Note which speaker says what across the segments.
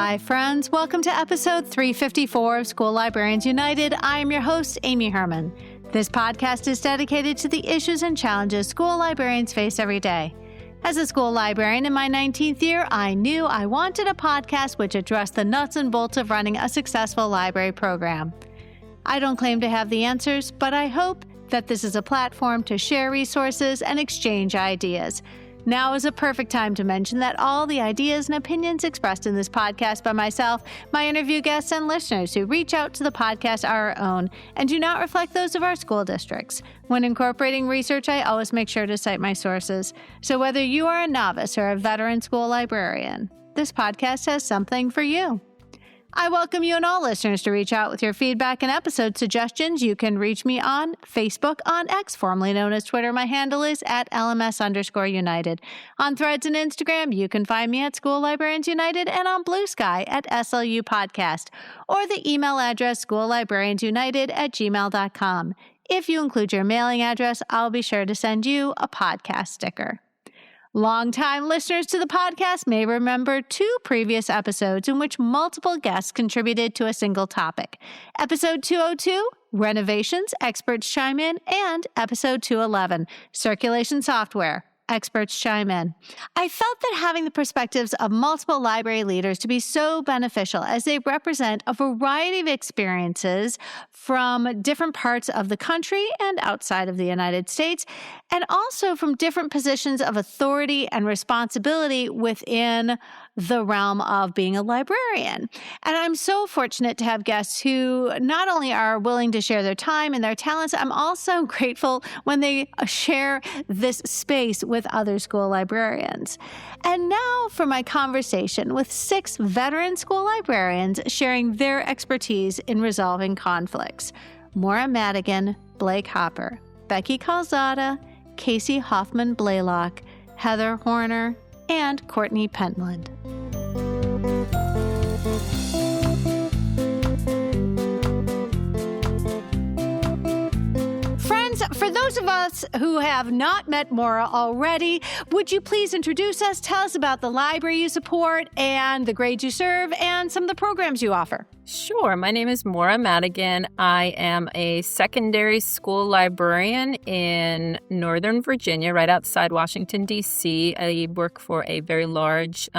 Speaker 1: Hi, friends. Welcome to episode 354 of School Librarians United. I am your host, Amy Herman. This podcast is dedicated to the issues and challenges school librarians face every day. As a school librarian in my 19th year, I knew I wanted a podcast which addressed the nuts and bolts of running a successful library program. I don't claim to have the answers, but I hope that this is a platform to share resources and exchange ideas. Now is a perfect time to mention that all the ideas and opinions expressed in this podcast by myself, my interview guests, and listeners who reach out to the podcast are our own and do not reflect those of our school districts. When incorporating research, I always make sure to cite my sources. So whether you are a novice or a veteran school librarian, this podcast has something for you. I welcome you and all listeners to reach out with your feedback and episode suggestions. You can reach me on Facebook, on X, formerly known as Twitter. My handle is at @LMS_United. On Threads and Instagram, you can find me at School Librarians United and on Blue Sky at SLU Podcast, or the email address schoollibrariansunited@gmail.com. If you include your mailing address, I'll be sure to send you a podcast sticker. Longtime listeners to the podcast may remember 2 previous episodes in which multiple guests contributed to a single topic. Episode 202, Renovations, Experts Chime In, and Episode 211, Circulation Software, Experts Chime In. I felt that having the perspectives of multiple library leaders to be so beneficial as they represent a variety of experiences from different parts of the country and outside of the United States, and also from different positions of authority and responsibility within the realm of being a librarian. And I'm so fortunate to have guests who not only are willing to share their time and their talents, I'm also grateful when they share this space with other school librarians. And now for my conversation with 6 veteran school librarians sharing their expertise in resolving conflicts. Maura Madigan, Blake Hopper, Becky Calzada, Kaycie Hoffman Blaylock, Heather Hornor, and Courtney Pentland. Friends, for those of us who have not met Maura already, would you please introduce us? Tell us about the library you support and the grades you serve and some of the programs you offer.
Speaker 2: Sure. My name is Maura Madigan. I am a secondary school librarian in Northern Virginia, right outside Washington, D.C. I work for a very large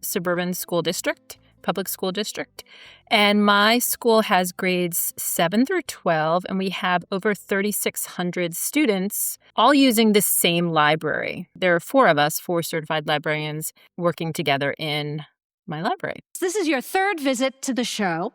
Speaker 2: suburban school district, public school district. And my school has grades 7 through 12, and we have over 3,600 students, all using the same library. There are 4 of us, 4 certified librarians, working together in my library.
Speaker 1: This is your 3rd visit to the show.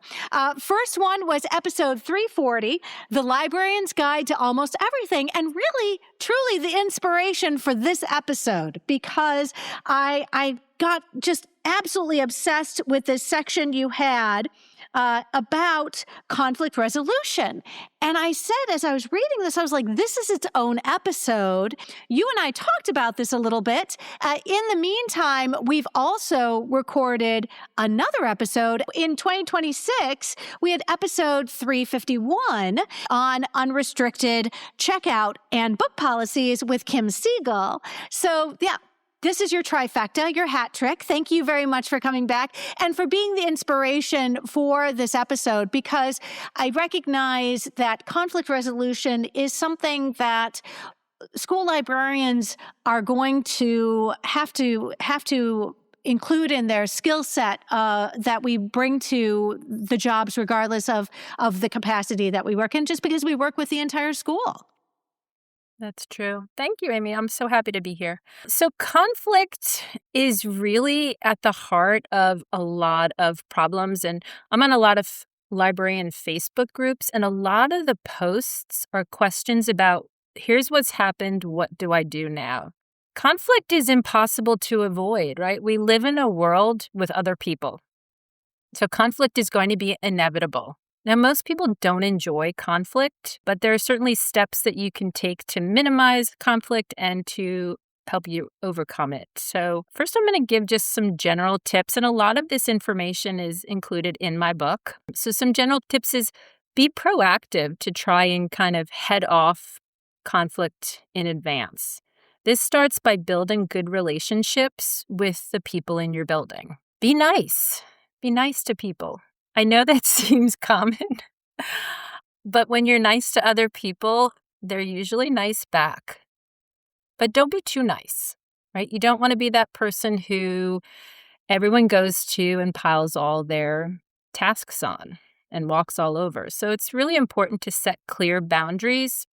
Speaker 1: First one was episode 340, The Librarian's Guide to Almost Everything, and really, truly the inspiration for this episode, because I got just absolutely obsessed with this section you had about conflict resolution. And I said, as I was reading this, I was like, this is its own episode. You and I talked about this a little bit. In the meantime, we've also recorded another episode. In 2026, we had episode 351 on unrestricted checkout and book policies with Kim Siegel. So, yeah. This is your trifecta, your hat trick. Thank you very much for coming back and for being the inspiration for this episode, because I recognize that conflict resolution is something that school librarians are going to have to include in their skill set that we bring to the jobs, regardless of the capacity that we work in, just because we work with the entire school.
Speaker 2: That's true. Thank you, Amy. I'm so happy to be here. So conflict is really at the heart of a lot of problems. And I'm on a lot of librarian Facebook groups, and a lot of the posts are questions about, here's what's happened, what do I do now? Conflict is impossible to avoid, right? We live in a world with other people. So conflict is going to be inevitable. Now, most people don't enjoy conflict, but there are certainly steps that you can take to minimize conflict and to help you overcome it. So first, I'm going to give just some general tips, and a lot of this information is included in my book. So some general tips is be proactive to try and kind of head off conflict in advance. This starts by building good relationships with the people in your building. Be nice. Be nice to people. I know that seems common, but when you're nice to other people, they're usually nice back. But don't be too nice, right? You don't want to be that person who everyone goes to and piles all their tasks on and walks all over. So it's really important to set clear boundaries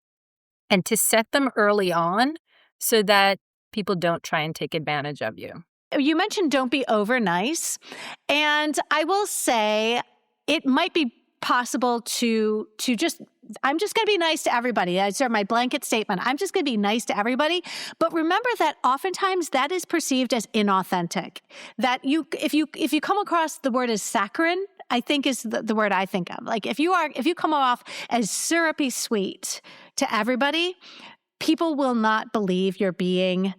Speaker 2: and to set them early on so that people don't try and take advantage of you.
Speaker 1: You mentioned don't be over nice. And I will say it might be possible to just, I'm just going to be nice to everybody. That's sort of my blanket statement. I'm just going to be nice to everybody. But remember that oftentimes that is perceived as inauthentic. That if you come across the word as saccharine, I think is the word I think of. Like if you come off as syrupy sweet to everybody, people will not believe you're being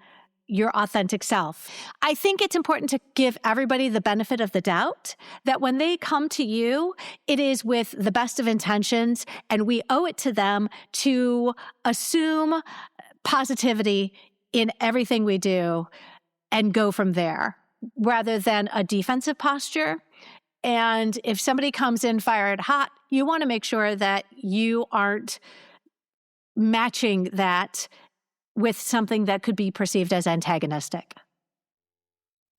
Speaker 1: your authentic self. I think it's important to give everybody the benefit of the doubt that when they come to you, it is with the best of intentions, and we owe it to them to assume positivity in everything we do and go from there rather than a defensive posture. And if somebody comes in fired hot, you want to make sure that you aren't matching that with something that could be perceived as antagonistic.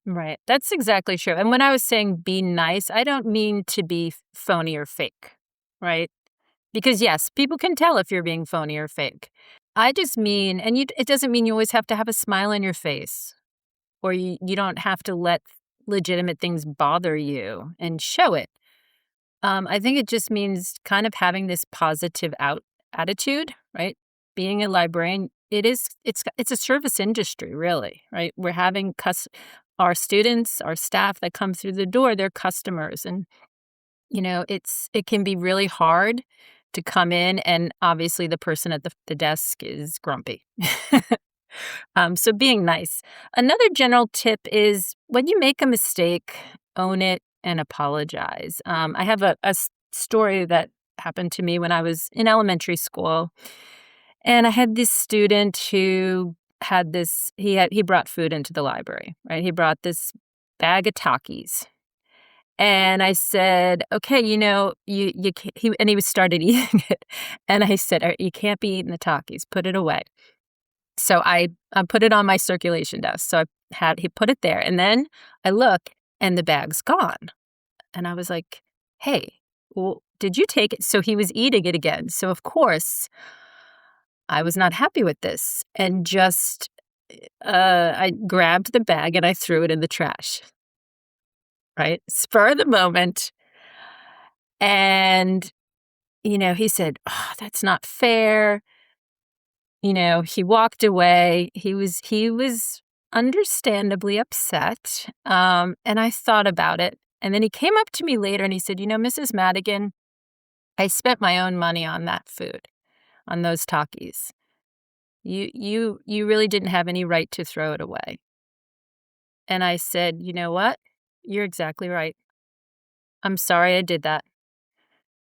Speaker 2: Right. That's exactly true. And when I was saying be nice, I don't mean to be phony or fake, right? Because yes, people can tell if you're being phony or fake. I just mean, and it doesn't mean you always have to have a smile on your face, or you don't have to let legitimate things bother you and show it. I think it just means kind of having this positive attitude, right? Being a librarian, it's a service industry, really, right? We're having our students, our staff that come through the door, they're customers, and it can be really hard to come in, and obviously the person at the desk is grumpy. So being nice. Another general tip is when you make a mistake, own it and apologize. I have a story that happened to me when I was in elementary school. And I had this student who had he brought food into the library, right? He brought this bag of Takis. And I said, okay, you can't, and he started eating it. And I said, all right, you can't be eating the Takis, put it away. So I put it on my circulation desk. So he put it there. And then I look and the bag's gone. And I was like, hey, well, did you take it? So he was eating it again. So of course, I was not happy with this, and just I grabbed the bag and I threw it in the trash, right? Spur of the moment. And, he said, oh, that's not fair. He walked away. He was understandably upset. And I thought about it. And then he came up to me later and he said, Mrs. Madigan, I spent my own money on that food, on those Takis. You really didn't have any right to throw it away. And I said, you know what? You're exactly right. I'm sorry I did that.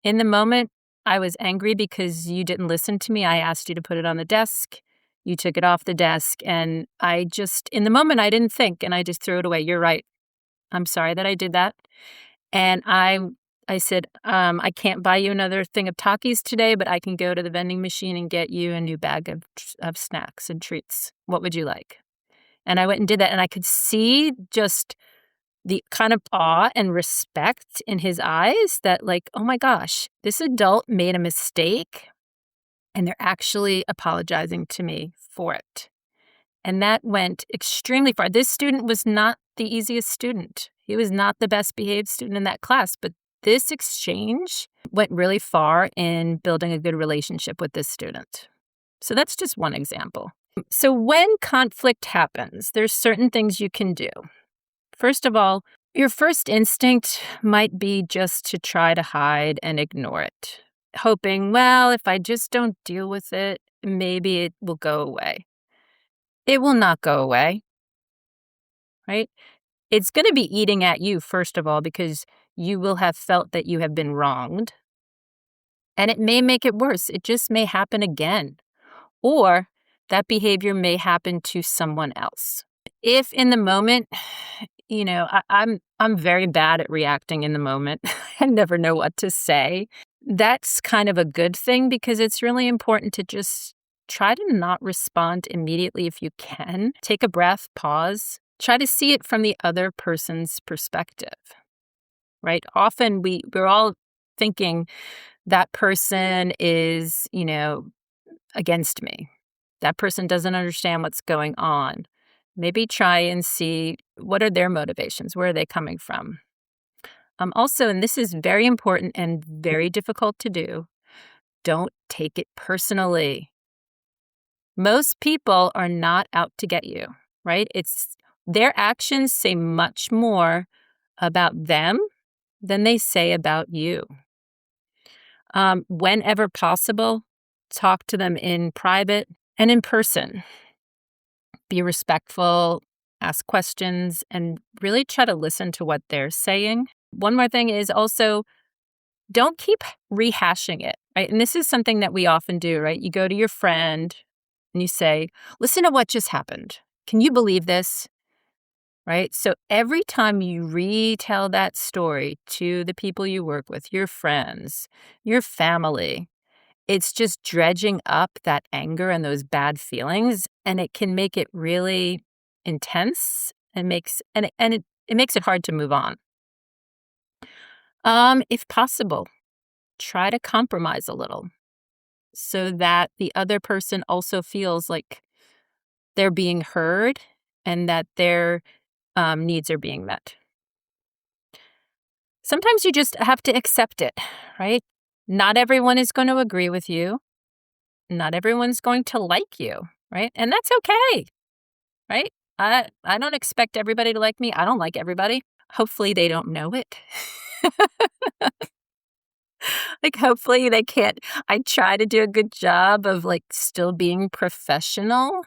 Speaker 2: In the moment, I was angry because you didn't listen to me. I asked you to put it on the desk. You took it off the desk. And in the moment, I didn't think, and I just threw it away. You're right. I'm sorry that I did that. And I said, I can't buy you another thing of Takis today, but I can go to the vending machine and get you a new bag of snacks and treats. What would you like? And I went and did that. And I could see just the kind of awe and respect in his eyes that, like, oh my gosh, this adult made a mistake and they're actually apologizing to me for it. And that went extremely far. This student was not the easiest student. He was not the best behaved student in that class, but this exchange went really far in building a good relationship with this student. So that's just one example. So when conflict happens, there's certain things you can do. First of all, your first instinct might be just to try to hide and ignore it, hoping, well, if I just don't deal with it, maybe it will go away. It will not go away, right? It's going to be eating at you, first of all, because you will have felt that you have been wronged. And it may make it worse. It just may happen again. Or that behavior may happen to someone else. If in the moment I'm very bad at reacting in the moment. I never know what to say. That's kind of a good thing because it's really important to just try to not respond immediately if you can. Take a breath, pause, try to see it from the other person's perspective, right? Often we're all thinking that person is, against me. That person doesn't understand what's going on. Maybe try and see what are their motivations? Where are they coming from? Also, and this is very important and very difficult to do, don't take it personally. Most people are not out to get you, right? It's their actions say much more about them than they say about you. Whenever possible, talk to them in private and in person. Be respectful, ask questions, and really try to listen to what they're saying. One more thing is also don't keep rehashing it, right? And this is something that we often do, right? You go to your friend and you say, listen to what just happened. Can you believe this? Right? So every time you retell that story to the people you work with, your friends, your family, it's just dredging up that anger and those bad feelings, and it can make it really intense and it makes it hard to move on. If possible, try to compromise a little so that the other person also feels like they're being heard and that their needs are being met. Sometimes you just have to accept it, right? Not everyone is going to agree with you. Not everyone's going to like you, right? And that's okay, right? I don't expect everybody to like me. I don't like everybody. Hopefully they don't know it. Like, hopefully they can't. I try to do a good job of still being professional,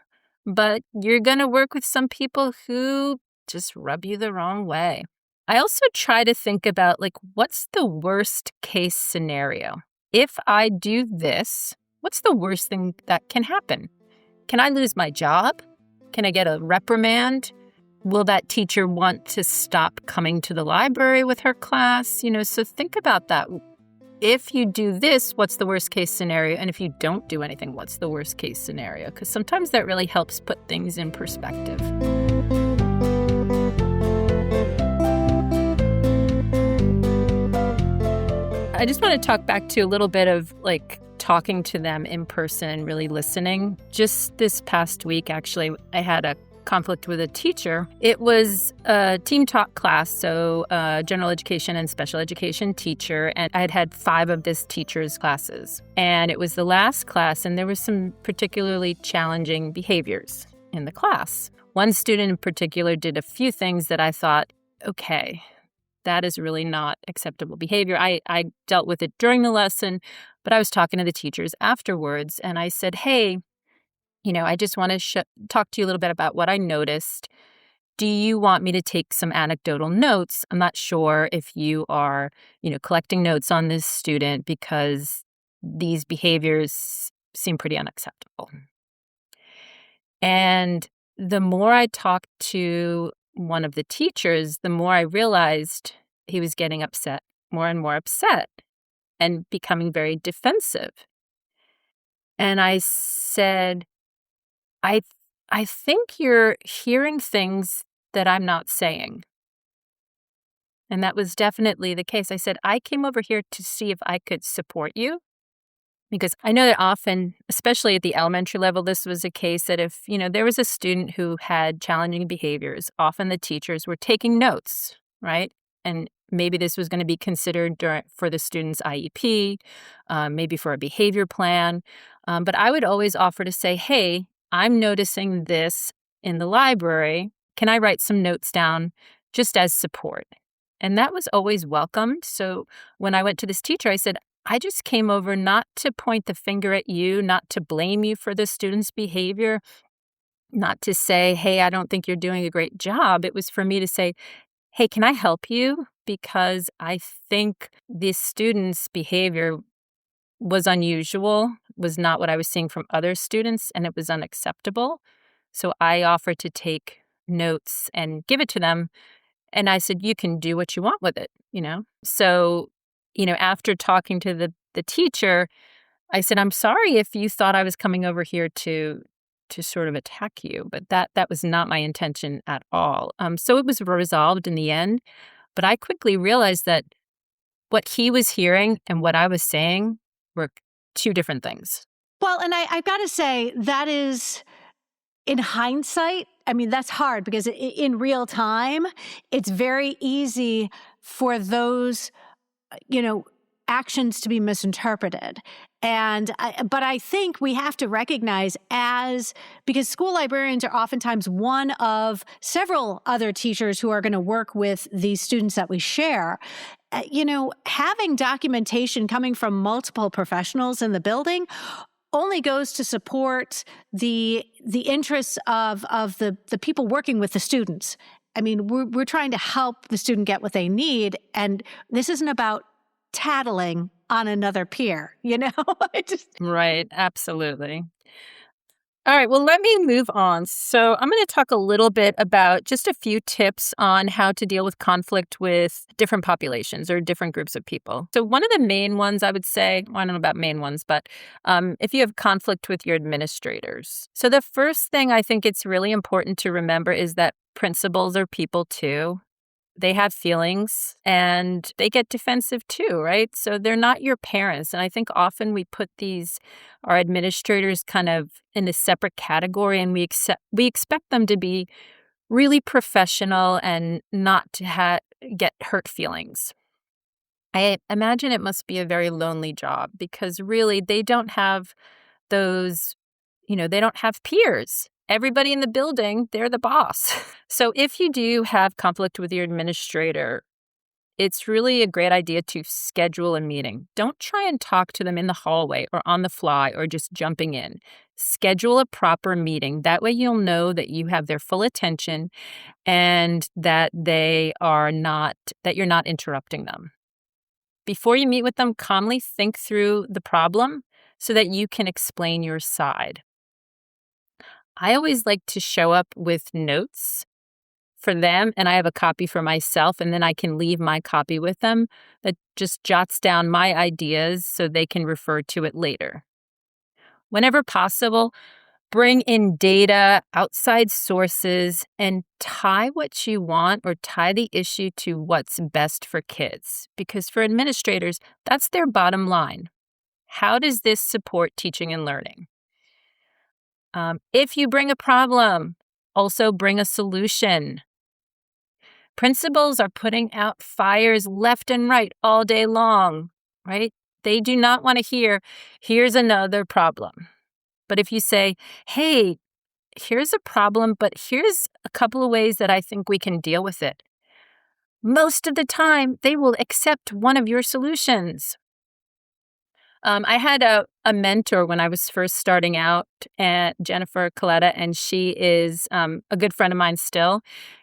Speaker 2: but you're going to work with some people who just rub you the wrong way. I also try to think about what's the worst case scenario? If I do this, what's the worst thing that can happen? Can I lose my job? Can I get a reprimand? Will that teacher want to stop coming to the library with her class? So think about that. If you do this, what's the worst case scenario? And if you don't do anything, what's the worst case scenario? Because sometimes that really helps put things in perspective. I just want to talk back to a little bit of talking to them in person and really listening. Just this past week, actually, I had a conflict with a teacher. It was a team talk class, so general education and special education teacher, and I had 5 of this teacher's classes. And it was the last class, and there were some particularly challenging behaviors in the class. One student in particular did a few things that I thought, okay, that is really not acceptable behavior. I dealt with it during the lesson, but I was talking to the teachers afterwards, and I said, hey, I just want to talk to you a little bit about what I noticed. Do you want me to take some anecdotal notes? I'm not sure if you are, collecting notes on this student because these behaviors seem pretty unacceptable. And the more I talked to one of the teachers, the more I realized he was getting upset, more and more upset, and becoming very defensive. And I said, I think you're hearing things that I'm not saying. And that was definitely the case. I said, I came over here to see if I could support you. Because I know that often, especially at the elementary level, this was a case that if, there was a student who had challenging behaviors, often the teachers were taking notes, right? And maybe this was going to be considered for the student's IEP, maybe for a behavior plan. But I would always offer to say, hey, I'm noticing this in the library. Can I write some notes down just as support? And that was always welcomed. So when I went to this teacher, I said, I just came over not to point the finger at you, not to blame you for the student's behavior, not to say, hey, I don't think you're doing a great job. It was for me to say, hey, can I help you? Because I think this student's behavior was unusual, was not what I was seeing from other students, and it was unacceptable. So I offered to take notes and give it to them And I said, you can do what you want with it, So, after talking to the teacher, I said, I'm sorry if you thought I was coming over here to sort of attack you, but that was not my intention at all. So it was resolved in the end, but I quickly realized that what he was hearing and what I was saying were two different things.
Speaker 1: Well, and I've got to say, that is, in hindsight, I mean, that's hard because in real time, it's very easy for those, actions to be misinterpreted. But I think we have to recognize because school librarians are oftentimes one of several other teachers who are going to work with these students that we share. Having documentation coming from multiple professionals in the building only goes to support the interests of the people working with the students. I mean, we're trying to help the student get what they need, and this isn't about tattling on another peer,
Speaker 2: Right, absolutely. All right, well, let me move on. So I'm going to talk a little bit about just a few tips on how to deal with conflict with different populations or different groups of people. So one of the main ones I would say, well, I don't know about main ones, but if you have conflict with your administrators. So the first thing I think it's really important to remember is that principals are people too. They have feelings and they get defensive too, right? So they're not your parents. And I think often we put our administrators kind of in a separate category, and we expect them to be really professional and not to get hurt feelings. I imagine it must be a very lonely job because really they don't have those, they don't have peers. Everybody in the building, they're the boss. So if you do have conflict with your administrator, it's really a great idea to schedule a meeting. Don't try and talk to them in the hallway or on the fly or just jumping in. Schedule a proper meeting. That way you'll know that you have their full attention and that you're not interrupting them. Before you meet with them, calmly think through the problem so that you can explain your side. I always like to show up with notes for them, and I have a copy for myself, and then I can leave my copy with them that just jots down my ideas so they can refer to it later. Whenever possible, bring in data, outside sources, and tie what you want or tie the issue to what's best for kids. Because for administrators, that's their bottom line. How does this support teaching and learning? If you bring a problem, also bring a solution. Principals are putting out fires left and right all day long, right? They do not want to hear, here's another problem. But if you say, hey, here's a problem, but here's a couple of ways that I think we can deal with it, most of the time they will accept one of your solutions. I had a mentor when I was first starting out, Jennifer Coletta, and she is a good friend of mine still.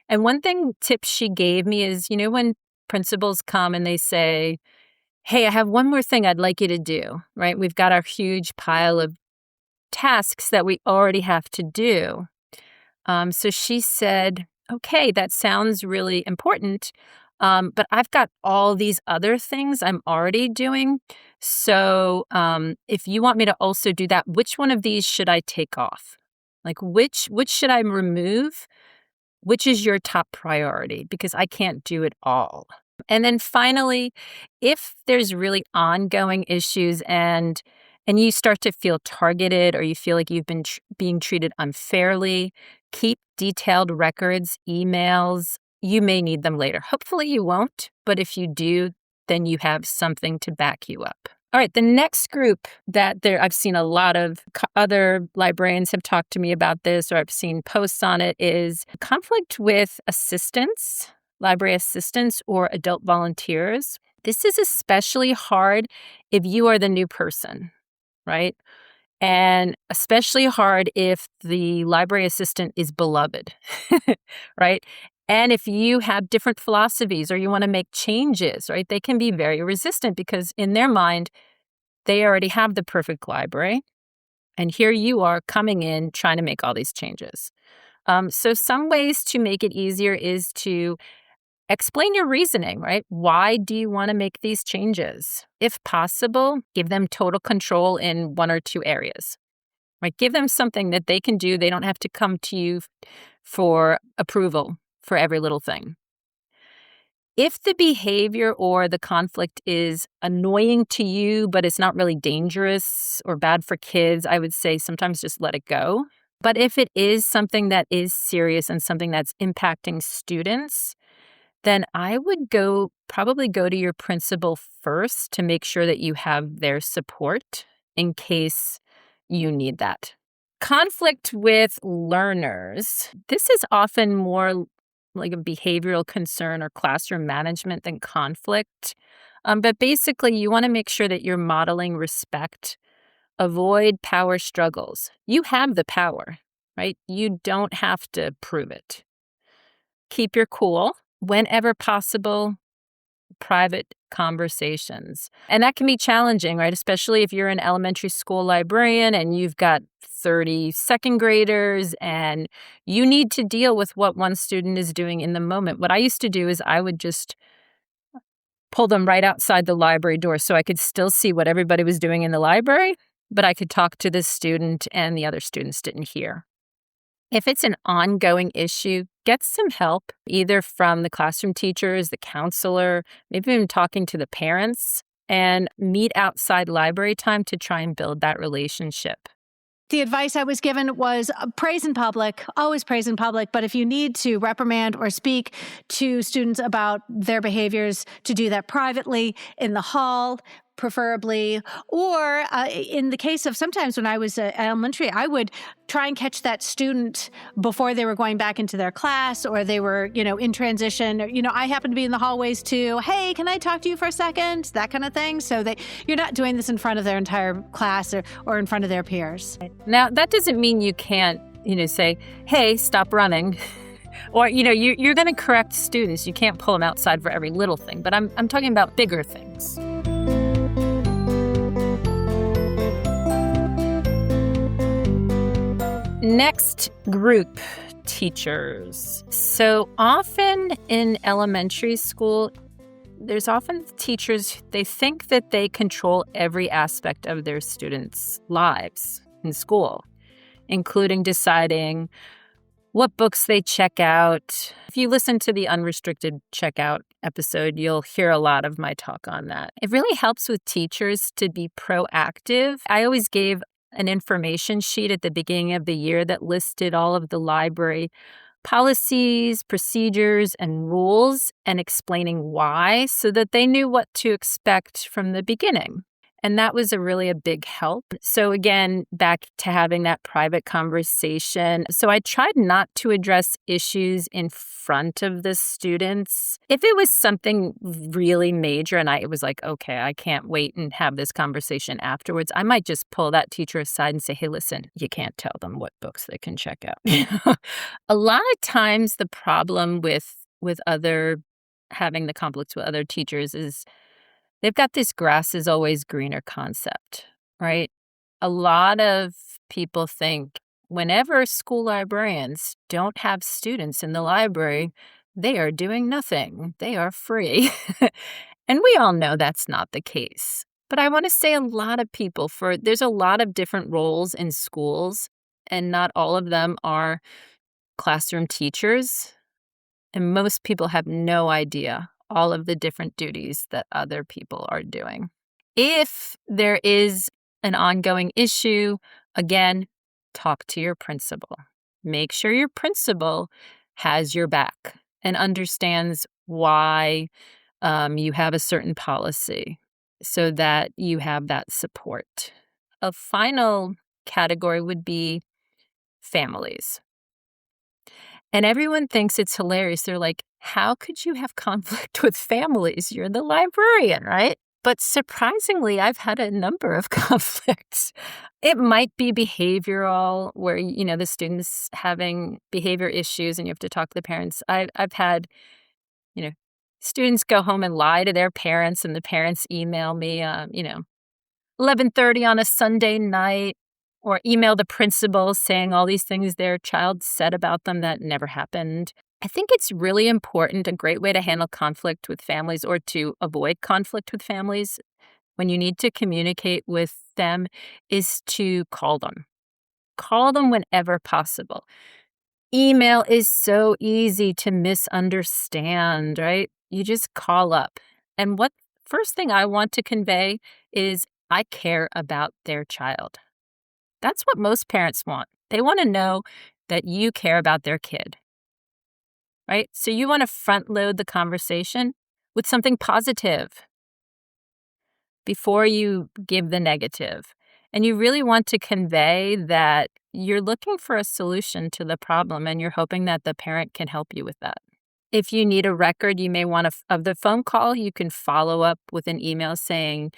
Speaker 2: And one tip she gave me is, when principals come and they say, hey, I have one more thing I'd like you to do, right? We've got our huge pile of tasks that we already have to do. So she said, okay, that sounds really important. But I've got all these other things I'm already doing. So if you want me to also do that, which one of these should I take off? Like which should I remove? Which is your top priority? Because I can't do it all. And then finally, if there's really ongoing issues and you start to feel targeted or you feel like you've been being treated unfairly, keep detailed records, emails. You may need them later. Hopefully you won't, but if you do, then you have something to back you up. All right, the next group I've seen a lot of other librarians have talked to me about this, or I've seen posts on it, is conflict with assistants, library assistants, or adult volunteers. This is especially hard if you are the new person, right? And especially hard if the library assistant is beloved, right? And if you have different philosophies or you want to make changes, right, they can be very resistant because in their mind, they already have the perfect library. And here you are coming in trying to make all these changes. So some ways to make it easier is to explain your reasoning, right? Why do you want to make these changes? If possible, give them total control in one or two areas, right? Give them something that they can do. They don't have to come to you for approval for every little thing. If the behavior or the conflict is annoying to you, but it's not really dangerous or bad for kids, I would say sometimes just let it go. But if it is something that is serious and something that's impacting students, then I would probably go to your principal first to make sure that you have their support in case you need that. Conflict with learners. This is often more like a behavioral concern or classroom management than conflict. But basically, you want to make sure that you're modeling respect. Avoid power struggles. You have the power, right? You don't have to prove it. Keep your cool. Whenever possible, private conversations. And that can be challenging, right? Especially if you're an elementary school librarian and you've got 30 second graders and you need to deal with what one student is doing in the moment. What I used to do is I would just pull them right outside the library door so I could still see what everybody was doing in the library, but I could talk to this student and the other students didn't hear. If it's an ongoing issue, get some help, either from the classroom teachers, the counselor, maybe even talking to the parents, and meet outside library time to try and build that relationship.
Speaker 1: The advice I was given was praise in public, always praise in public. But if you need to reprimand or speak to students about their behaviors, to do that privately in the hall, preferably, or in the case of sometimes when I was at elementary, I would try and catch that student before they were going back into their class or they were, in transition. I happen to be in the hallways too. Hey, can I talk to you for a second? That kind of thing. So that you're not doing this in front of their entire class or in front of their peers.
Speaker 2: Now, that doesn't mean you can't, say, hey, stop running. Or, you're going to correct students. You can't pull them outside for every little thing. But I'm talking about bigger things. Next group, teachers. So often in elementary school, there's often teachers, they think that they control every aspect of their students' lives in school, including deciding what books they check out. If you listen to the unrestricted checkout episode, you'll hear a lot of my talk on that. It really helps with teachers to be proactive. I always gave an information sheet at the beginning of the year that listed all of the library policies, procedures, and rules and explaining why so that they knew what to expect from the beginning. And that was really a big help. So again, back to having that private conversation. So I tried not to address issues in front of the students. If it was something really major and it was like, okay, I can't wait and have this conversation afterwards, I might just pull that teacher aside and say, hey, listen, you can't tell them what books they can check out. A lot of times the problem with having the conflicts with other teachers is they've got this grass is always greener concept, right? A lot of people think whenever school librarians don't have students in the library, they are doing nothing. They are free. And we all know that's not the case. But I want to say a lot of people, there's a lot of different roles in schools, and not all of them are classroom teachers. And most people have no idea all of the different duties that other people are doing. If there is an ongoing issue, again, talk to your principal. Make sure your principal has your back and understands why you have a certain policy so that you have that support. A final category would be families. And everyone thinks it's hilarious. They're like, how could you have conflict with families? You're the librarian, right? But surprisingly, I've had a number of conflicts. It might be behavioral, where, the student's having behavior issues and you have to talk to the parents. I've had, students go home and lie to their parents and the parents email me, 11:30 on a Sunday night, or email the principal saying all these things their child said about them that never happened. I think it's really important. A great way to handle conflict with families or to avoid conflict with families when you need to communicate with them is to call them. Call them whenever possible. Email is so easy to misunderstand, right? You just call up. And what first thing I want to convey is I care about their child. That's what most parents want. They want to know that you care about their kid, right? So you want to front load the conversation with something positive before you give the negative. And you really want to convey that you're looking for a solution to the problem and you're hoping that the parent can help you with that. If you need a record, you may want of the phone call, you can follow up with an email saying,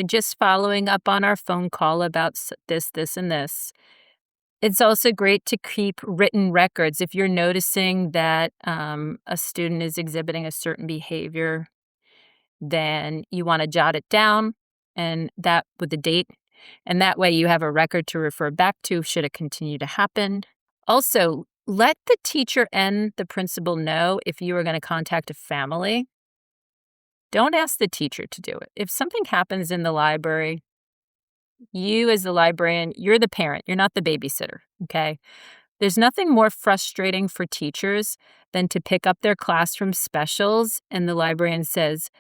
Speaker 2: just following up on our phone call about this, this, and this. It's also great to keep written records. If you're noticing that a student is exhibiting a certain behavior, then you want to jot it down and that with the date. And that way you have a record to refer back to should it continue to happen. Also, let the teacher and the principal know if you are going to contact a family. Don't ask the teacher to do it. If something happens in the library, you as the librarian, you're the parent. You're not the babysitter, okay? There's nothing more frustrating for teachers than to pick up their classroom specials and the librarian says,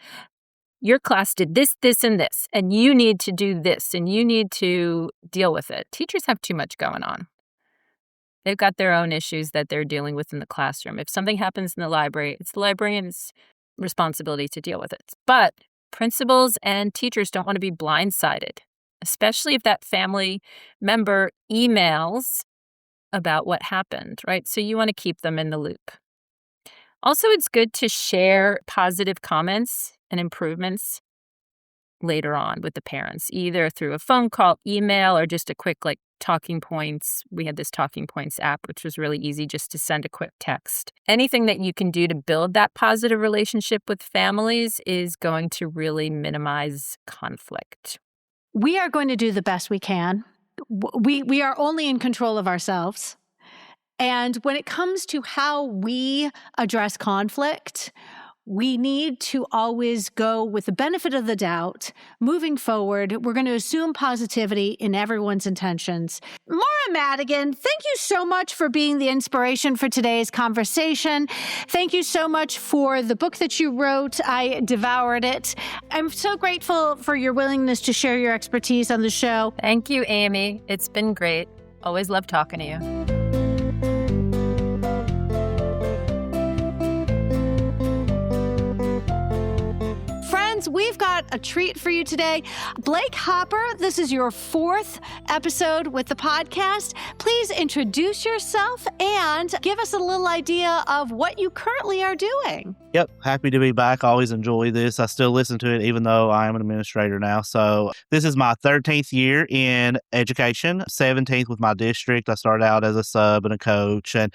Speaker 2: your class did this, this, and this, and you need to do this, and you need to deal with it. Teachers have too much going on. They've got their own issues that they're dealing with in the classroom. If something happens in the library, it's the librarian's responsibility to deal with it. But principals and teachers don't want to be blindsided, especially if that family member emails about what happened, right? So you want to keep them in the loop. Also, it's good to share positive comments and improvements later on with the parents, either through a phone call, email, or just a quick talking points. We had this talking points app, which was really easy just to send a quick text. Anything that you can do to build that positive relationship with families is going to really minimize conflict.
Speaker 1: We are going to do the best we can. We are only in control of ourselves. And when it comes to how we address conflict, we need to always go with the benefit of the doubt. Moving forward, we're going to assume positivity in everyone's intentions. Maura Madigan, thank you so much for being the inspiration for today's conversation. Thank you so much for the book that you wrote. I devoured it. I'm so grateful for your willingness to share your expertise on the show.
Speaker 2: Thank you, Amy. It's been great. Always love talking to you.
Speaker 1: We've got a treat for you today. Blake Hopper, this is your 4th episode with the podcast. Please introduce yourself and give us a little idea of what you currently are doing.
Speaker 3: Yep, happy to be back. Always enjoy this. I still listen to it even though I am an administrator now. So this is my 13th year in education, 17th with my district. I started out as a sub and a coach and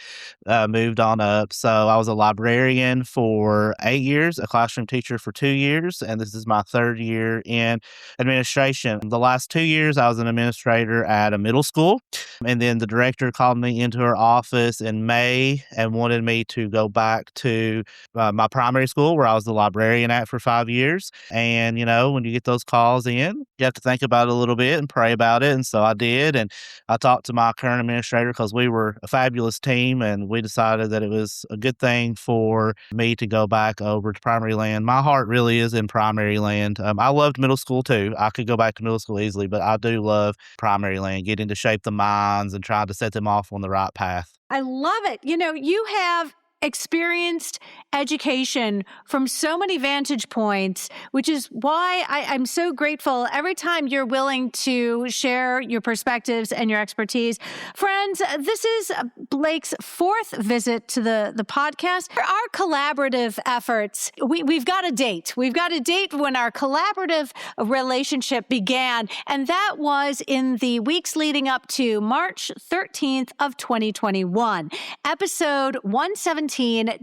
Speaker 3: moved on up. So I was a librarian for 8 years, a classroom teacher for 2 years, and this is my 3rd year in administration. The last 2 years, I was an administrator at a middle school, and then the director called me into her office in May and wanted me to go back to my primary school where I was the librarian at for 5 years. And, when you get those calls in, you have to think about it a little bit and pray about it. And so I did. And I talked to my current administrator because we were a fabulous team and we decided that it was a good thing for me to go back over to primary land. My heart really is in primary land. I loved middle school too. I could go back to middle school easily, but I do love primary land, getting to shape the minds and trying to set them off on the right path.
Speaker 1: I love it. You have experienced education from so many vantage points, which is why I'm so grateful every time you're willing to share your perspectives and your expertise. Friends, this is Blake's 4th visit to the podcast. For our collaborative efforts, we've got a date. We've got a date when our collaborative relationship began, and that was in the weeks leading up to March 13th of 2021. Episode 117,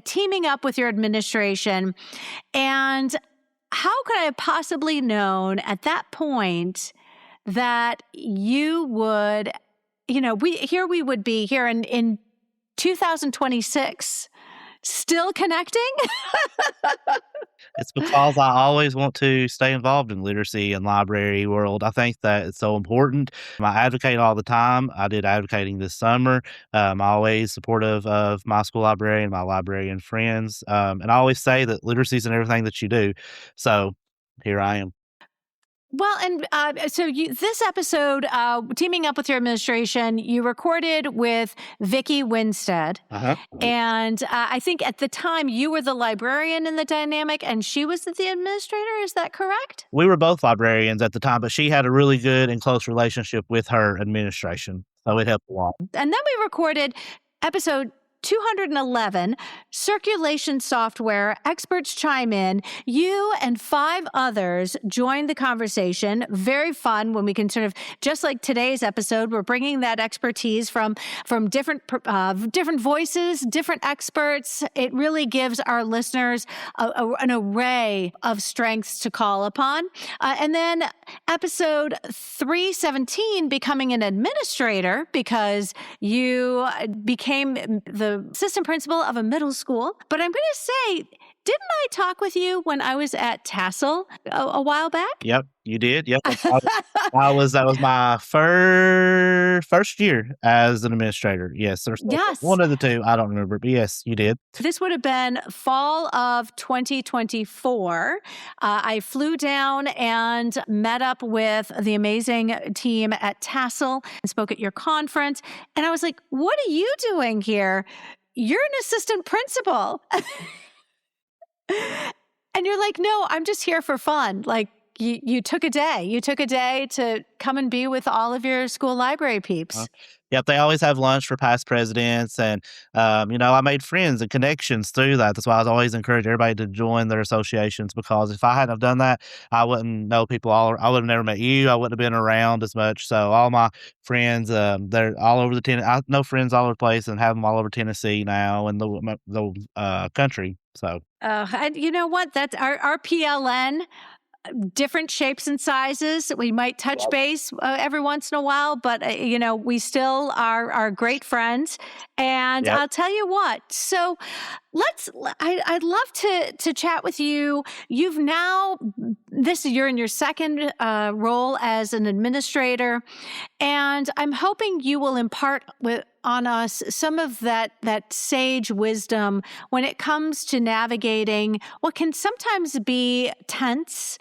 Speaker 1: Teaming Up with Your Administration. And how could I have possibly known at that point that you would, we would be here in 2026 Still connecting?
Speaker 3: It's because I always want to stay involved in literacy and library world. I think that it's so important. I advocate all the time. I did advocating this summer. I'm always supportive of my school librarian, my librarian friends. And I always say that literacy is in everything that you do. So here I am.
Speaker 1: Well, and this episode, teaming up with your administration, you recorded with Vicky Winstead.
Speaker 3: Uh-huh.
Speaker 1: And I think at the time you were the librarian in the dynamic and she was the administrator. Is that correct?
Speaker 3: We were both librarians at the time, but she had a really good and close relationship with her administration. So it helped a lot.
Speaker 1: And then we recorded episode 211, circulation software, experts chime in. You and 5 others joined the conversation. Very fun when we can sort of, just like today's episode, we're bringing that expertise from different voices, different experts. It really gives our listeners an array of strengths to call upon. And then episode 317, becoming an administrator, because you became the assistant principal of a middle school. But I'm going to say, didn't I talk with you when I was at Tassel a while back?
Speaker 3: Yep, you did. Yep. That was my first year as an administrator. Yes.
Speaker 1: Yes.
Speaker 3: One of the two. I don't remember. But yes, you did.
Speaker 1: This would have been fall of 2024. I flew down and met up with the amazing team at Tassel and spoke at your conference. And I was like, what are you doing here? You're an assistant principal. And you're like, no, I'm just here for fun. Like, you took a day. You took a day to come and be with all of your school library peeps.
Speaker 3: Yep, they always have lunch for past presidents. And, I made friends and connections through that. That's why I always encourage everybody to join their associations, because if I hadn't have done that, I wouldn't know people I would have never met you. I wouldn't have been around as much. So all my friends, they're all over I know friends all over the place and have them all over Tennessee now and the country. So.
Speaker 1: And you know what? That's our PLN. Different shapes and sizes. We might touch base every once in a while, but we still are great friends. And I'll tell you what. So I'd love to chat with you. You're in your second role as an administrator, and I'm hoping you will impart on us some of that sage wisdom when it comes to navigating what can sometimes be tense.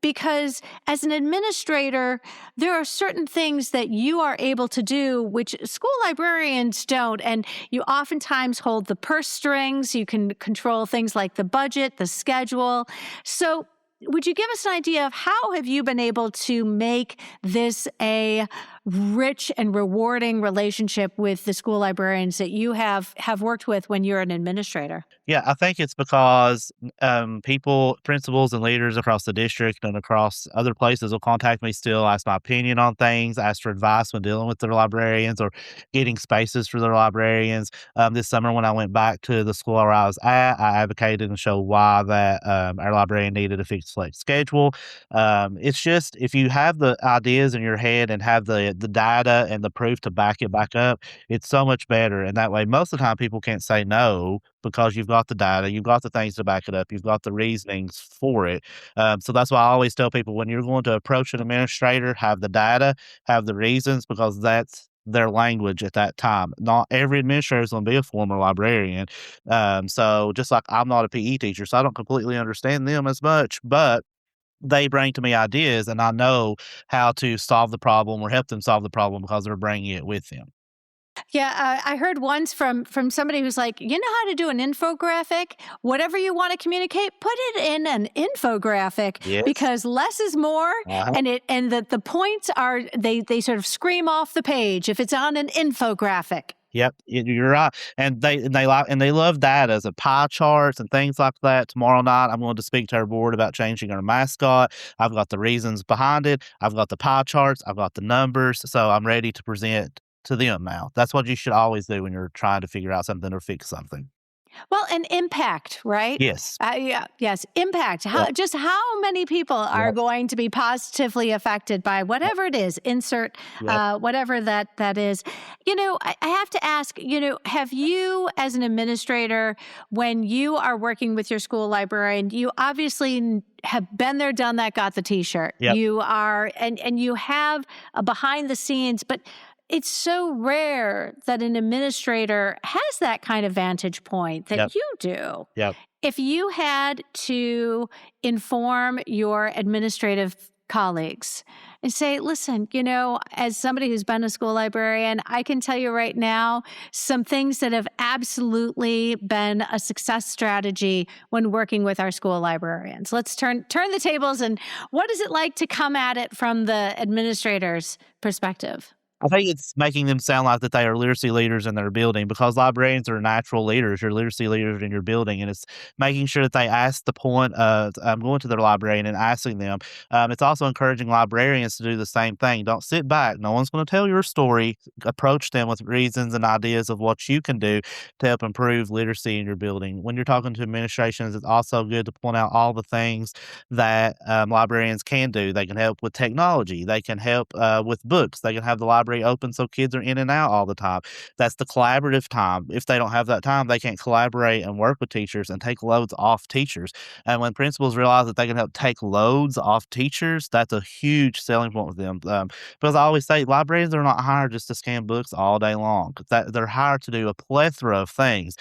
Speaker 1: Because as an administrator, there are certain things that you are able to do, which school librarians don't. And you oftentimes hold the purse strings. You can control things like the budget, the schedule. So would you give us an idea of how have you been able to make this a rich and rewarding relationship with the school librarians that you have worked with when you're an administrator?
Speaker 3: Yeah, I think it's because principals and leaders across the district and across other places will contact me still, ask my opinion on things, ask for advice when dealing with their librarians or getting spaces for their librarians. This summer when I went back to the school where I was at, I advocated and showed why that our librarian needed a fixed select schedule. It's just, if you have the ideas in your head and have the data and the proof to back it back up, it's so much better. And that way, most of the time people can't say no because you've got the data, you've got the things to back it up, you've got the reasonings for it. So that's why I always tell people, when you're going to approach an administrator, have the data, have the reasons, because that's their language at that time. Not every administrator is going to be a former librarian. So just like I'm not a PE teacher, so I don't completely understand them as much, but they bring to me ideas and I know how to solve the problem or help them solve the problem because they're bringing it with them.
Speaker 1: Yeah, I heard once from somebody who's like, you know how to do an infographic? Whatever you want to communicate, put it in an infographic, because less is more, and the points are they sort of scream off the page if it's on an infographic.
Speaker 3: Yep, you're right, and they love data as pie charts and things like that. Tomorrow night, I'm going to speak to our board about changing our mascot. I've got the reasons behind it. I've got the pie charts. I've got the numbers, so I'm ready to present to them now. That's what you should always do when you're trying to figure out something or fix something.
Speaker 1: Well, and impact, right?
Speaker 3: Yes.
Speaker 1: Yes, impact. How many people are going to be positively affected by whatever it is, insert whatever that is. I have to ask, have you as an administrator, when you are working with your school librarian, you obviously have been there, done that, got the T-shirt.
Speaker 3: Yep.
Speaker 1: You are, and you have a behind the scenes, but it's so rare that an administrator has that kind of vantage point that you do.
Speaker 3: Yep.
Speaker 1: If you had to inform your administrative colleagues and say, listen, as somebody who's been a school librarian, I can tell you right now some things that have absolutely been a success strategy when working with our school librarians. Let's turn the tables, and what is it like to come at it from the administrator's perspective?
Speaker 3: I think it's making them sound like that they are literacy leaders in their building, because librarians are natural leaders. You're literacy leaders in your building, and it's making sure that they ask the point of going to their librarian and asking them. It's also encouraging librarians to do the same thing. Don't sit back. No one's going to tell your story. Approach them with reasons and ideas of what you can do to help improve literacy in your building. When you're talking to administrations, it's also good to point out all the things that librarians can do. They can help with technology. They can help with books. They can have the library open so kids are in and out all the time. That's the collaborative time. If they don't have that time, they can't collaborate and work with teachers and take loads off teachers. And when principals realize that they can help take loads off teachers, that's a huge selling point with them. Because I always say, librarians are not hired just to scan books all day long. They're hired to do a plethora of things.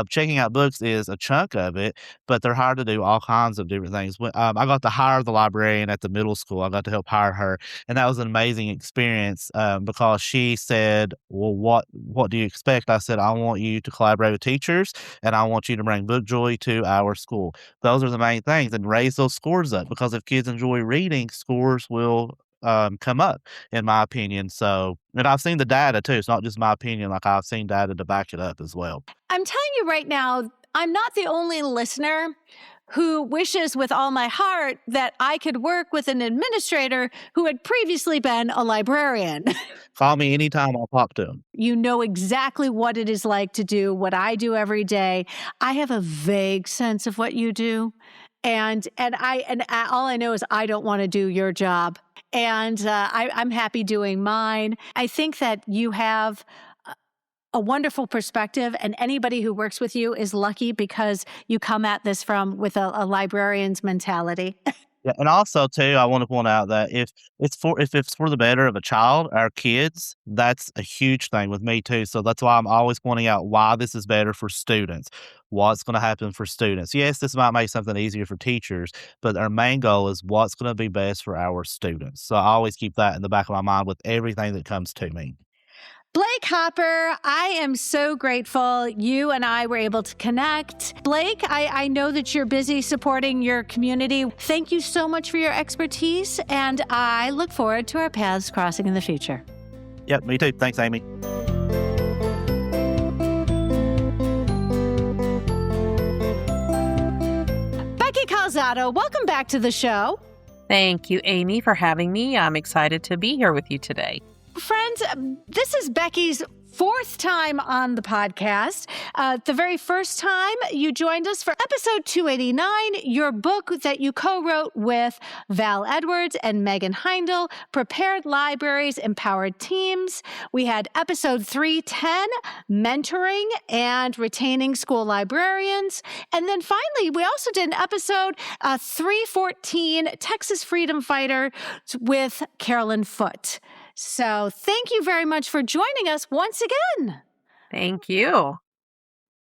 Speaker 3: Checking out books is a chunk of it, but they're hired to do all kinds of different things. I got to hire the librarian at the middle school. I got to help hire her, and that was an amazing experience because she said, well, what do you expect? I said, I want you to collaborate with teachers, and I want you to bring book joy to our school. Those are the main things, and raise those scores up, because if kids enjoy reading, scores will come up, in my opinion. So, and I've seen the data too. It's not just my opinion. Like, I've seen data to back it up as well.
Speaker 1: I'm telling you right now, I'm not the only listener who wishes with all my heart that I could work with an administrator who had previously been a librarian.
Speaker 3: Call me anytime, I'll talk to them.
Speaker 1: You know exactly what it is like to do what I do every day. I have a vague sense of what you do. And all I know is I don't want to do your job. And I'm happy doing mine. I think that you have a wonderful perspective, and anybody who works with you is lucky because you come at this with a librarian's mentality.
Speaker 3: Yeah, and also too, I want to point out that if it's for the better of a child, our kids, that's a huge thing with me too. So that's why I'm always pointing out why this is better for students, what's going to happen for students. Yes, this might make something easier for teachers, but our main goal is what's going to be best for our students. So I always keep that in the back of my mind with everything that comes to me.
Speaker 1: Blake Hopper, I am so grateful you and I were able to connect. Blake, I know that you're busy supporting your community. Thank you so much for your expertise, and I look forward to our paths crossing in the future.
Speaker 3: Yep, me too. Thanks, Amy.
Speaker 1: Becky Calzada, welcome back to the show.
Speaker 4: Thank you, Amy, for having me. I'm excited to be here with you today.
Speaker 1: Friends, this is Becky's fourth time on the podcast. The very first time you joined us for episode 289, your book that you co-wrote with Val Edwards and Megan Heindel, Prepared Libraries, Empowered Teams. We had episode 310, Mentoring and Retaining School Librarians. And then finally, we also did an episode 314, Texas Freedom Fighter with Carolyn Foote. So thank you very much for joining us once again.
Speaker 4: Thank you.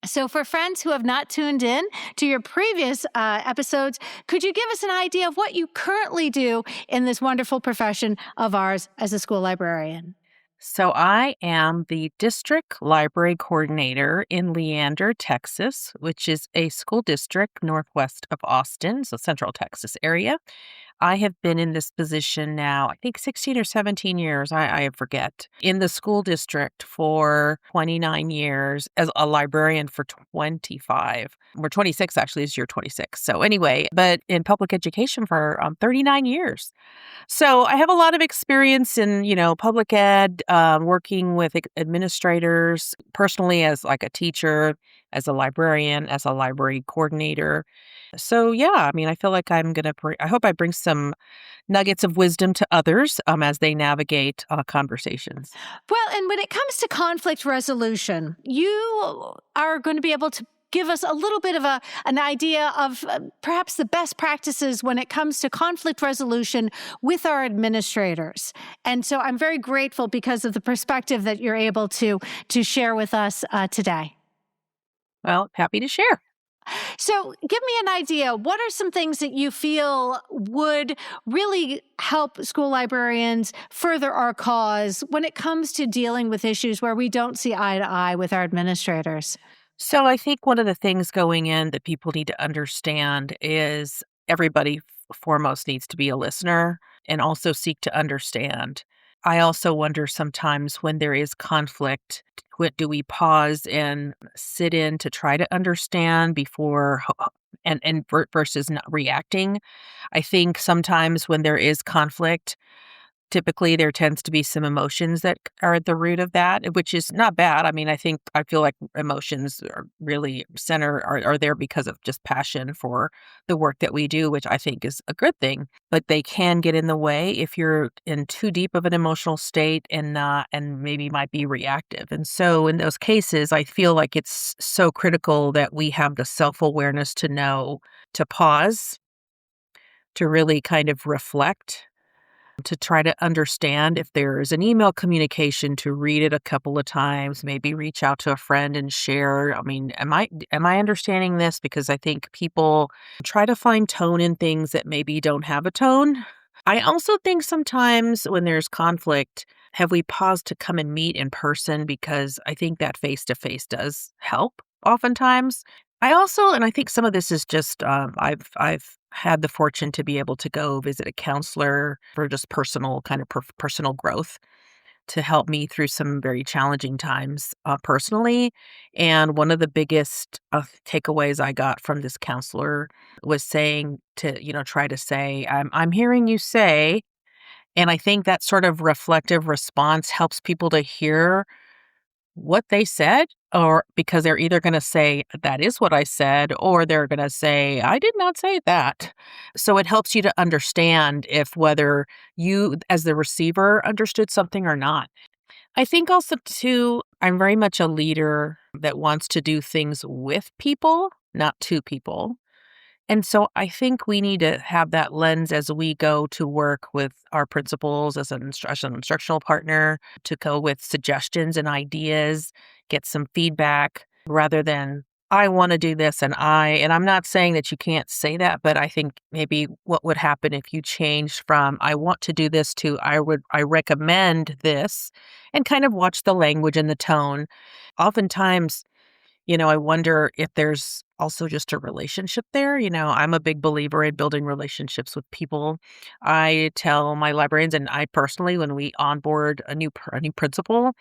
Speaker 1: So for friends who have not tuned in to your previous episodes, could you give us an idea of what you currently do in this wonderful profession of ours as a school librarian?
Speaker 4: So I am the district library coordinator in Leander, Texas, which is a school district northwest of Austin, so Central Texas area. I have been in this position now, I think 16 or 17 years, I forget, in the school district for 29 years, as a librarian for 25, or 26 actually, is year 26. So anyway, but in public education for 39 years. So I have a lot of experience in, public ed, working with administrators, personally as like a teacher, as a librarian, as a library coordinator. So yeah, I mean, I feel like I hope I bring some nuggets of wisdom to others as they navigate conversations.
Speaker 1: Well, and when it comes to conflict resolution, you are going to be able to give us a little bit of an idea of perhaps the best practices when it comes to conflict resolution with our administrators. And so I'm very grateful because of the perspective that you're able to share with us today.
Speaker 4: Well, happy to share.
Speaker 1: So give me an idea. What are some things that you feel would really help school librarians further our cause when it comes to dealing with issues where we don't see eye to eye with our administrators?
Speaker 4: So I think one of the things going in that people need to understand is everybody foremost needs to be a listener and also seek to understand. I also wonder sometimes when there is conflict, do we pause and sit in to try to understand before and versus not reacting? I think sometimes when there is conflict, typically there tends to be some emotions that are at the root of that, which is not bad. I mean, I feel like emotions are really are there because of just passion for the work that we do, which I think is a good thing. But they can get in the way if you're in too deep of an emotional state and maybe might be reactive. And so in those cases, I feel like it's so critical that we have the self-awareness to know to pause, to really kind of reflect, to try to understand if there's an email communication, to read it a couple of times, maybe reach out to a friend and share. I mean, am I understanding this? Because I think people try to find tone in things that maybe don't have a tone. I also think sometimes when there's conflict, have we paused to come and meet in person? Because I think that face-to-face does help oftentimes. I think some of this is just, I've had the fortune to be able to go visit a counselor for just personal personal growth to help me through some very challenging times personally. And one of the biggest takeaways I got from this counselor was saying to, try to say, I'm hearing you say, and I think that sort of reflective response helps people to hear what they said, or because they're either going to say, that is what I said, or they're going to say, I did not say that. So it helps you to understand whether you, as the receiver, understood something or not. I think also, too, I'm very much a leader that wants to do things with people, not to people. And so I think we need to have that lens as we go to work with our principals as an instructional partner, to go with suggestions and ideas, get some feedback rather than I want to do this and I'm not saying that you can't say that, but I think maybe what would happen if you changed from I want to do this to I recommend this, and kind of watch the language and the tone. Oftentimes, I wonder if there's also just a relationship there. I'm a big believer in building relationships with people. I tell my librarians, and I personally, when we onboard a new principal,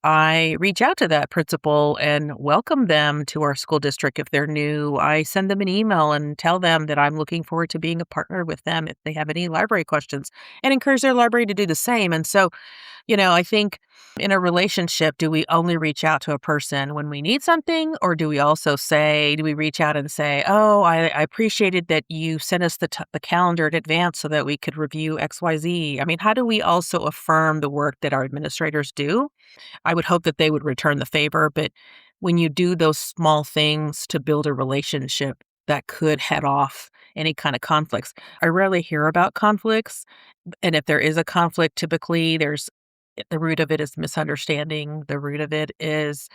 Speaker 4: I reach out to that principal and welcome them to our school district. If they're new, I send them an email and tell them that I'm looking forward to being a partner with them if they have any library questions, and encourage their library to do the same. And so, I think in a relationship, do we only reach out to a person when we need something? Or do we reach out and say, oh, I appreciated that you sent us the calendar in advance so that we could review XYZ? I mean, how do we also affirm the work that our administrators do? I would hope that they would return the favor. But when you do those small things to build a relationship that could head off any kind of conflicts, I rarely hear about conflicts. And if there is a conflict, typically the root of it is misunderstanding. The root of it is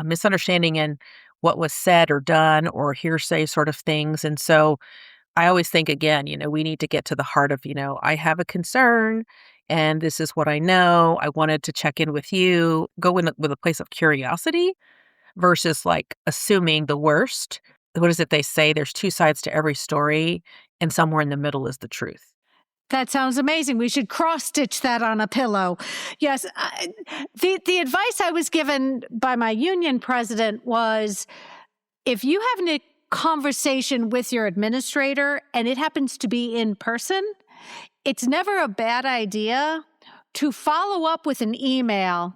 Speaker 4: misunderstanding in what was said or done, or hearsay sort of things. And so I always think, again, we need to get to the heart of, I have a concern and this is what I know. I wanted to check in with you, go in with a place of curiosity versus like assuming the worst. What is it they say? There's two sides to every story, and somewhere in the middle is the truth.
Speaker 1: That sounds amazing. We should cross-stitch that on a pillow. Yes. The advice I was given by my union president was, if you have a conversation with your administrator and it happens to be in person, it's never a bad idea to follow up with an email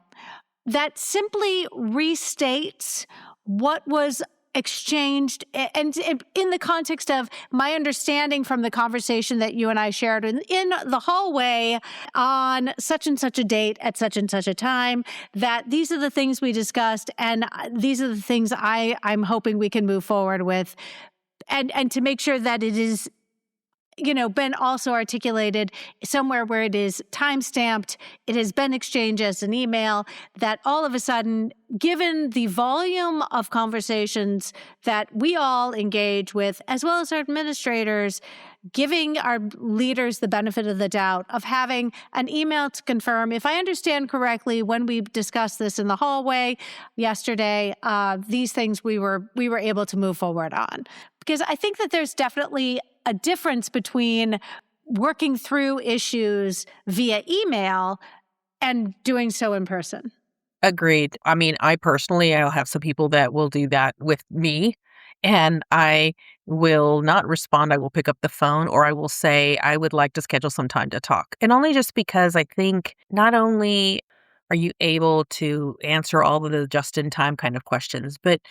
Speaker 1: that simply restates what was exchanged, and in the context of my understanding from the conversation that you and I shared in the hallway on such and such a date at such and such a time, that these are the things we discussed, and these are the things I'm hoping we can move forward with, and to make sure that it is, been also articulated somewhere where it is time-stamped, it has been exchanged as an email, that all of a sudden, given the volume of conversations that we all engage with, as well as our administrators, giving our leaders the benefit of the doubt of having an email to confirm, if I understand correctly, when we discussed this in the hallway yesterday, these things we were able to move forward on. Because I think that there's definitely a difference between working through issues via email and doing so in person.
Speaker 4: Agreed. I mean, I'll have some people that will do that with me, and I will not respond. I will pick up the phone, or I will say, I would like to schedule some time to talk. And only just because I think not only are you able to answer all of the just-in-time kind of questions, but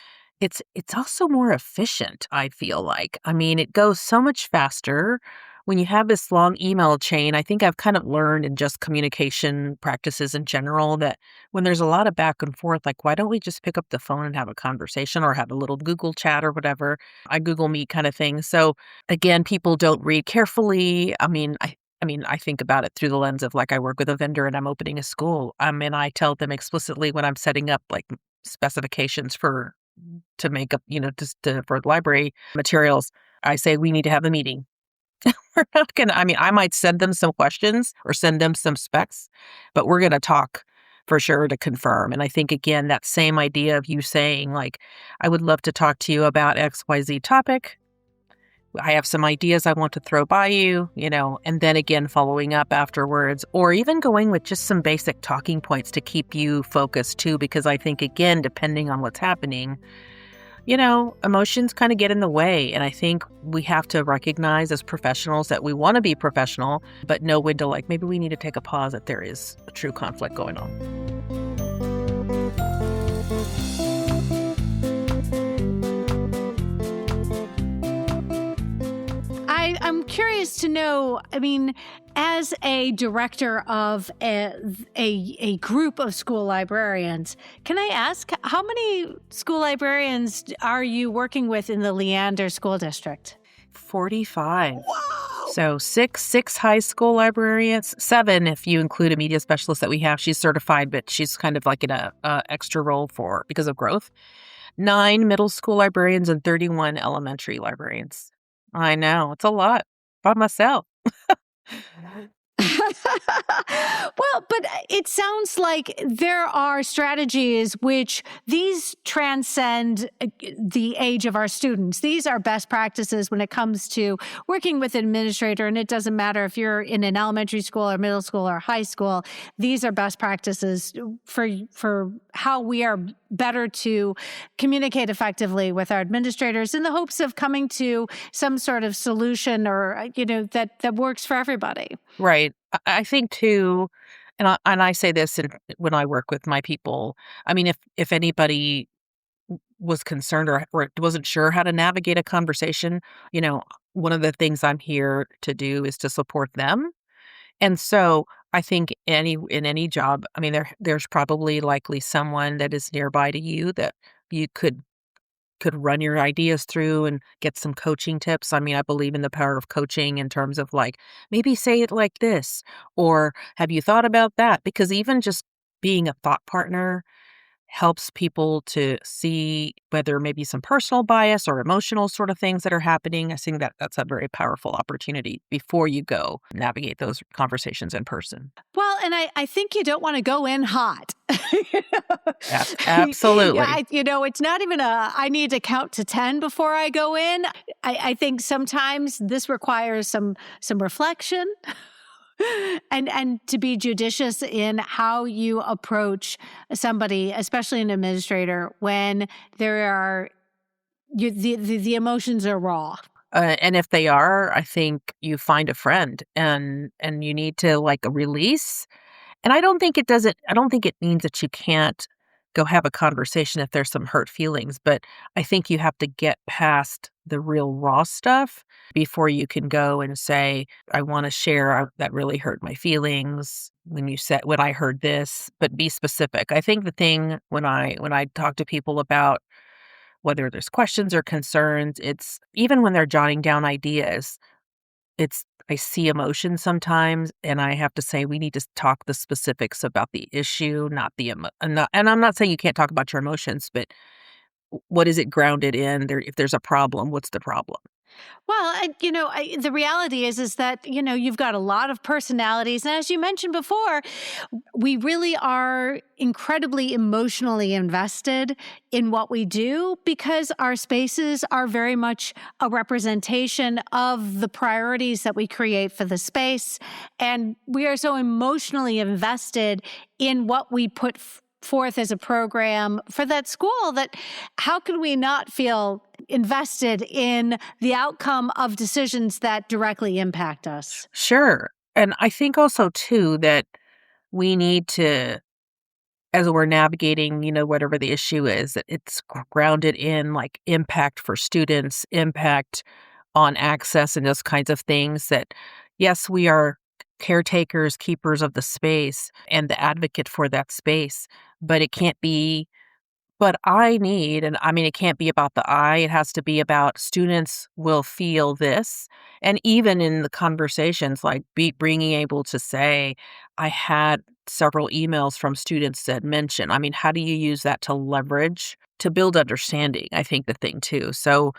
Speaker 4: it's also more efficient, I feel like. I mean, it goes so much faster when you have this long email chain. I think I've kind of learned in just communication practices in general that when there's a lot of back and forth, like, why don't we just pick up the phone and have a conversation, or have a little Google chat or whatever, I Google Meet kind of thing. So again, people don't read carefully. I mean, I think about it through the lens of, like, I work with a vendor and I'm opening a school. And I tell them explicitly when I'm setting up like specifications to make up, for library materials, I say we need to have a meeting. We're not going to, I might send them some questions or send them some specs, but we're going to talk for sure to confirm. And I think, again, that same idea of you saying, like, I would love to talk to you about XYZ topic. I have some ideas I want to throw by you, and then again, following up afterwards, or even going with just some basic talking points to keep you focused too, because I think, again, depending on what's happening, emotions kind of get in the way. And I think we have to recognize as professionals that we want to be professional, but know when to, maybe we need to take a pause if there is a true conflict going on.
Speaker 1: I'm curious to know, as a director of a group of school librarians, can I ask, how many school librarians are you working with in the Leander School District?
Speaker 4: 45.
Speaker 1: Whoa!
Speaker 4: So six high school librarians, 7 if you include a media specialist that we have. She's certified, but she's kind of like in a extra role because of growth. 9 middle school librarians and 31 elementary librarians. I know, it's a lot by myself.
Speaker 1: Well, but it sounds like there are strategies which these transcend the age of our students. These are best practices when it comes to working with an administrator, and it doesn't matter if you're in an elementary school or middle school or high school. These are best practices for how we are better to communicate effectively with our administrators in the hopes of coming to some sort of solution or, that works for everybody.
Speaker 4: Right. I think too, and I say this when I work with my people. If anybody was concerned or wasn't sure how to navigate a conversation, one of the things I'm here to do is to support them. And so I think in any job, there's probably likely someone that is nearby to you that you could run your ideas through and get some coaching tips. I believe in the power of coaching in terms of, like, maybe say it like this, or have you thought about that? Because even just being a thought partner helps people to see whether maybe some personal bias or emotional sort of things that are happening. I think that's a very powerful opportunity before you go navigate those conversations in person.
Speaker 1: Well, and I think you don't want to go in hot.
Speaker 4: Yeah, absolutely.
Speaker 1: It's not even I need to count to 10 before I go in. I think sometimes this requires some reflection. And to be judicious in how you approach somebody, especially an administrator, when there are the emotions are raw.
Speaker 4: And if they are, I think you find a friend and you need to, like, a release. And I don't think it means that you can't go have a conversation if there's some hurt feelings. But I think you have to get past the real raw stuff before you can go and say, I want to share that really hurt my feelings when I heard this, but be specific. I think the thing when I talk to people about whether there's questions or concerns, it's even when they're jotting down ideas, I see emotion sometimes, and I have to say we need to talk the specifics about the issue, not the and I'm not saying you can't talk about your emotions, but what is it grounded in? If there's a problem, what's the problem?
Speaker 1: Well, the reality is that, you've got a lot of personalities. And as you mentioned before, we really are incredibly emotionally invested in what we do because our spaces are very much a representation of the priorities that we create for the space. And we are so emotionally invested in what we put forth as a program for that school that how can we not feel invested in the outcome of decisions that directly impact us?
Speaker 4: Sure. And I think also too that we need to, as we're navigating, whatever the issue is, that it's grounded in like impact for students, impact on access and those kinds of things that, yes, we are caretakers, keepers of the space and the advocate for that space, but it can't be, but it can't be about the I, it has to be about students will feel this. And even in the conversations, like being able to say, I had several emails from students that mention, how do you use that to leverage, to build understanding? I think the thing too. So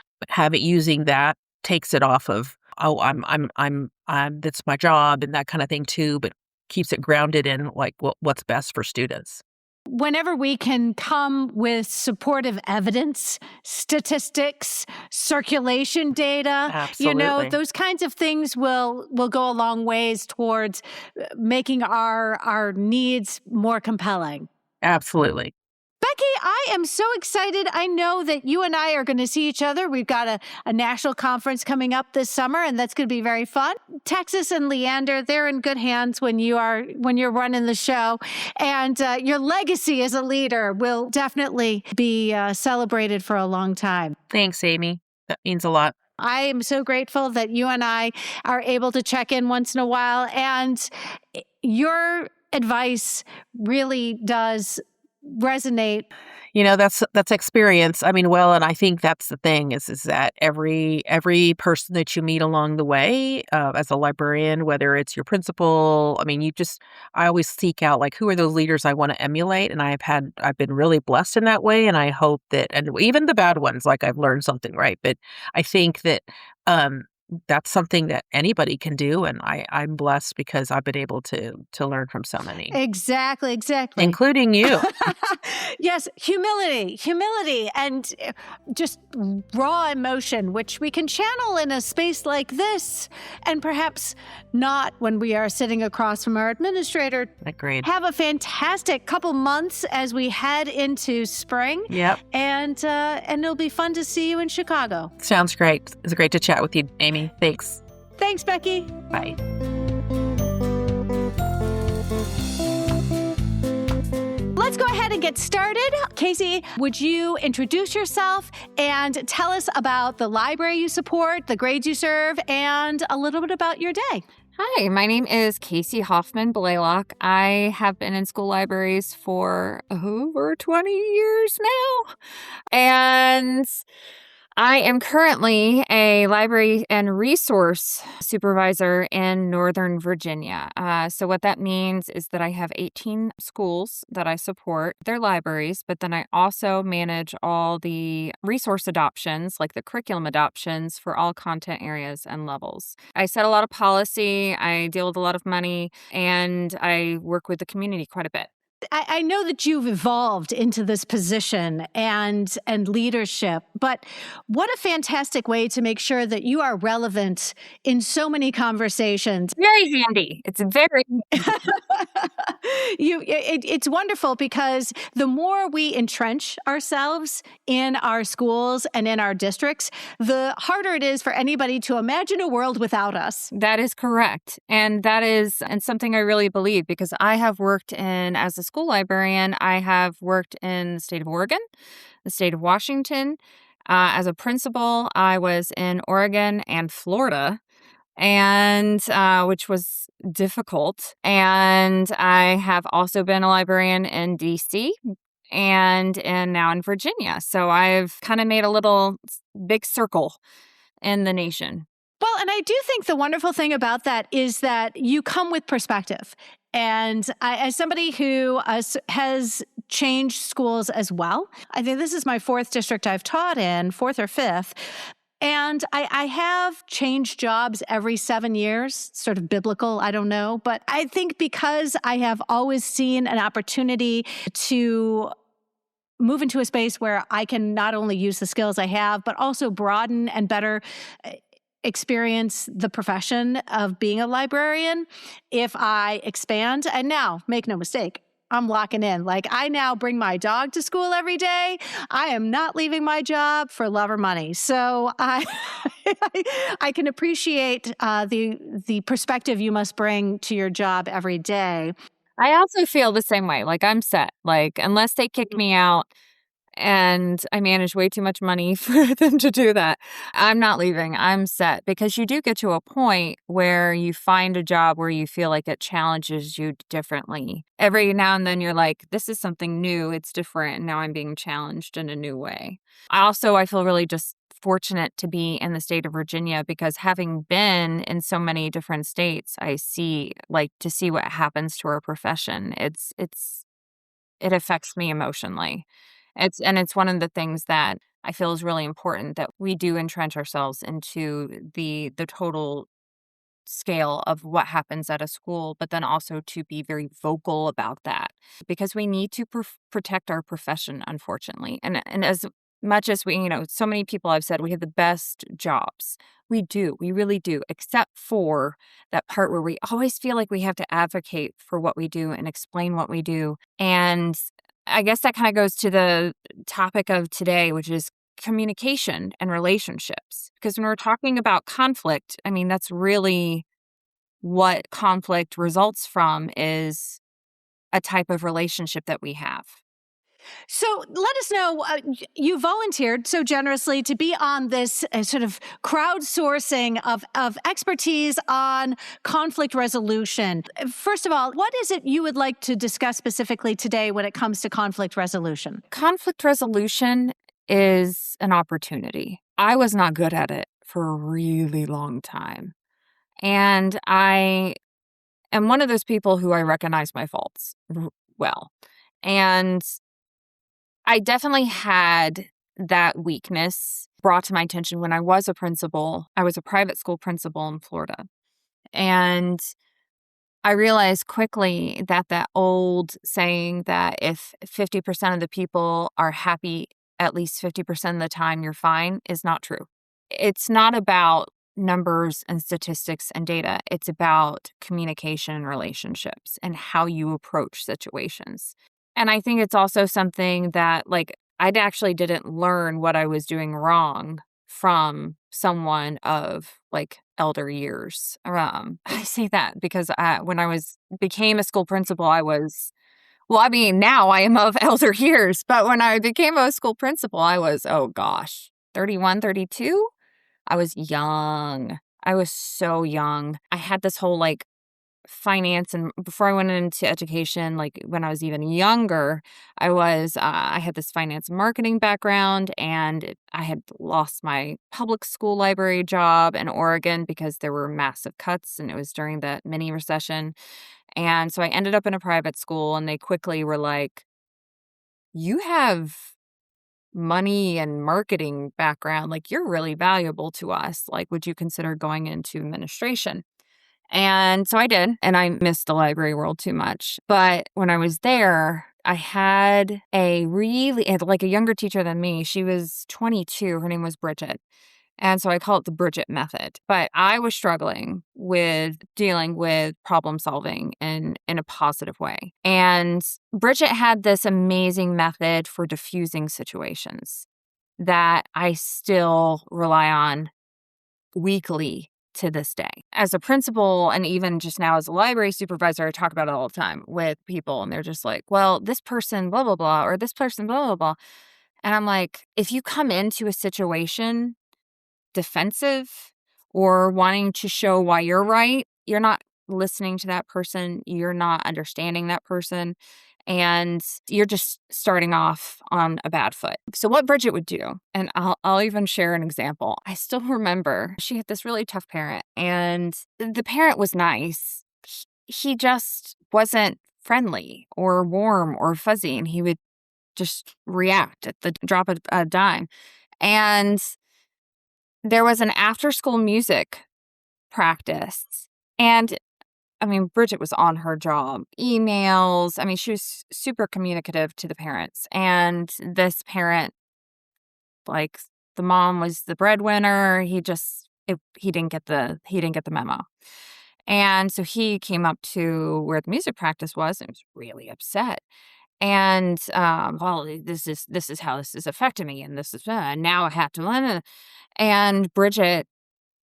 Speaker 4: using that takes it off of, I'm that's my job and that kind of thing too, but keeps it grounded in like what's best for students.
Speaker 1: Whenever we can come with supportive evidence, statistics, circulation data,
Speaker 4: Absolutely.
Speaker 1: those kinds of things will go a long ways towards making our needs more compelling.
Speaker 4: Absolutely.
Speaker 1: Becky, I am so excited. I know that you and I are going to see each other. We've got a national conference coming up this summer, and that's going to be very fun. Texas and Leander, they're in good hands when you're running the show. And your legacy as a leader will definitely be celebrated for a long time.
Speaker 4: Thanks, Amy. That means a lot.
Speaker 1: I am so grateful that you and I are able to check in once in a while. And your advice really does resonate.
Speaker 4: That's experience. And I think that's the thing is that every person that you meet along the way, as a librarian, whether it's your principal, I always seek out like, who are those leaders I want to emulate? And I've been really blessed in that way. And I hope that, and even the bad ones, like I've learned something, right? But I think that, that's something that anybody can do. And I'm blessed because I've been able to learn from so many.
Speaker 1: Exactly.
Speaker 4: Including you.
Speaker 1: Yes, humility, and just raw emotion, which we can channel in a space like this, and perhaps not when we are sitting across from our administrator.
Speaker 4: Agreed.
Speaker 1: Have a fantastic couple months as we head into spring.
Speaker 4: Yep.
Speaker 1: And it'll be fun to see you in Chicago.
Speaker 4: Sounds great. It's great to chat with you, Amy. Thanks.
Speaker 1: Thanks, Becky.
Speaker 4: Bye.
Speaker 1: Let's go ahead and get started. Kaycie, would you introduce yourself and tell us about the library you support, the grades you serve, and a little bit about your day?
Speaker 5: Hi, my name is Kaycie Hoffman Blaylock. I have been in school libraries for over 20 years now. And I am currently a library and resource supervisor in Northern Virginia. So what that means is that I have 18 schools that I support, their libraries, but then I also manage all the resource adoptions, like the curriculum adoptions for all content areas and levels. I set a lot of policy, I deal with a lot of money, and I work with the community quite a bit.
Speaker 1: I know that you've evolved into this position and leadership, but what a fantastic way to make sure that you are relevant in so many conversations.
Speaker 5: Very handy. It's very
Speaker 1: It's wonderful because the more we entrench ourselves in our schools and in our districts, the harder it is for anybody to imagine a world without us.
Speaker 5: That is correct. And that is something I really believe because I have worked as a school librarian, I have worked in the state of Oregon, the state of Washington. As a principal, I was in Oregon and Florida, and which was difficult. And I have also been a librarian in DC and now in Virginia. So I've kind of made a little big circle in the nation.
Speaker 1: Well, and I do think the wonderful thing about that is that you come with perspective. And as somebody who has changed schools as well, I think this is my fourth district I've taught in, fourth or fifth. And I have changed jobs every 7 years, sort of biblical, I don't know. But I think because I have always seen an opportunity to move into a space where I can not only use the skills I have, but also broaden and better experience the profession of being a librarian if I expand. And now, make no mistake, I'm locking in. Like, I now bring my dog to school every day. I am not leaving my job for love or money. So I can appreciate the perspective you must bring to your job every day.
Speaker 5: I also feel the same way. Like, I'm set. Like, unless they kick me out and I manage way too much money for them to do that, I'm not leaving. I'm set, because you do get to a point where you find a job where you feel like it challenges you differently. Every now and then you're like, this is something new. It's different. And now I'm being challenged in a new way. I feel really just fortunate to be in the state of Virginia, because having been in so many different states, I see, like, to see what happens to our profession. It affects me emotionally. It's one of the things that I feel is really important, that we do entrench ourselves into the total scale of what happens at a school, but then also to be very vocal about that, because we need to protect our profession, unfortunately. And as much as we, so many people have said we have the best jobs. We do. We really do, except for that part where we always feel like we have to advocate for what we do and explain what we do. And I guess that kind of goes to the topic of today, which is communication and relationships. Because when we're talking about conflict, I mean, that's really what conflict results from, is a type of relationship that we have.
Speaker 1: So let us know, you volunteered so generously to be on this sort of crowdsourcing of expertise on conflict resolution. First of all, what is it you would like to discuss specifically today when it comes to conflict resolution?
Speaker 5: Conflict resolution is an opportunity. I was not good at it for a really long time. And I am one of those people who I recognize my faults well. And I definitely had that weakness brought to my attention when I was a principal. I was a private school principal in Florida. And I realized quickly that old saying that if 50% of the people are happy at least 50% of the time, you're fine, is not true. It's not about numbers and statistics and data. It's about communication and relationships and how you approach situations. And I think it's also something that, like, I actually didn't learn what I was doing wrong from someone of, like, elder years. I say that because when I became a school principal, now I am of elder years. But when I became a school principal, I was, 31, 32. I was young. I was so young. I had this whole, like, finance, and before I went into education, like when I was even younger, I had this finance marketing background, and I had lost my public school library job in Oregon because there were massive cuts, and it was during the mini recession. And so I ended up in a private school, and they quickly were like, you have money and marketing background, like, you're really valuable to us. Like, would you consider going into administration? And so I did, and I missed the library world too much. But when I was there, I had a younger teacher than me. She was 22. Her name was Bridget. And so I call it the Bridget method. But I was struggling with dealing with problem solving in a positive way. And Bridget had this amazing method for diffusing situations that I still rely on weekly to this day. As a principal, and even just now as a library supervisor, I talk about it all the time with people, and they're just like, well, this person, blah, blah, blah, or this person, blah, blah, blah. And I'm like, if you come into a situation defensive or wanting to show why you're right, you're not listening to that person, you're not understanding that person, and you're just starting off on a bad foot. So what Bridget would do, and I'll even share an example. I still remember she had this really tough parent, and the parent was nice. He just wasn't friendly or warm or fuzzy, and he would just react at the drop of a dime. And there was an after-school music practice, and I mean, Bridget was on her job, emails. I mean, she was super communicative to the parents. And this parent, like, the mom was the breadwinner. He didn't get the memo. And so he came up to where the music practice was and was really upset. And, well, this is how this is affecting me. And this is, now I have to, and Bridget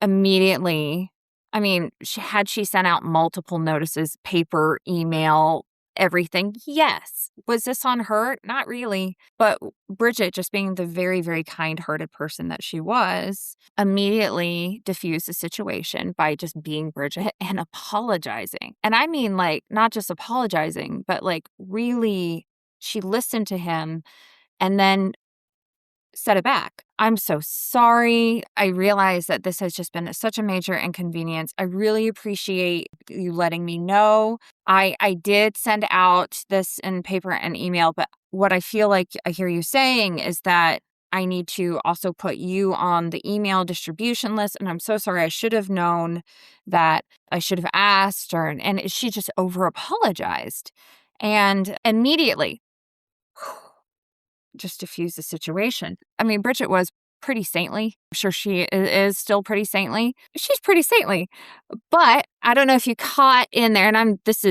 Speaker 5: immediately, I mean, she sent out multiple notices, paper, email, everything? Yes. Was this on her? Not really. But Bridget, just being the very, very kind-hearted person that she was, immediately diffused the situation by just being Bridget and apologizing. And I mean, like, not just apologizing, but like really, she listened to him and then set it back. I'm so sorry. I realize that this has just been such a major inconvenience. I really appreciate you letting me know. I did send out this in paper and email, but what I feel like I hear you saying is that I need to also put you on the email distribution list. And I'm so sorry. I should have known that. I should have asked her. And she just over apologized. And immediately, just diffuse the situation. I mean, Bridget was pretty saintly. I'm sure she is still pretty saintly. She's pretty saintly. But I don't know if you caught in there, and this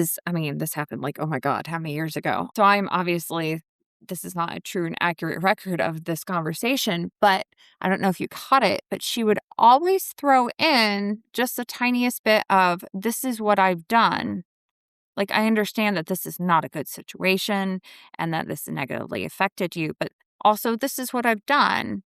Speaker 5: happened like, oh my God, how many years ago? So I'm obviously, this is not a true and accurate record of this conversation, but I don't know if you caught it, but she would always throw in just the tiniest bit of, this is what I've done. Like, I understand that this is not a good situation and that this negatively affected you, but also this is what I've done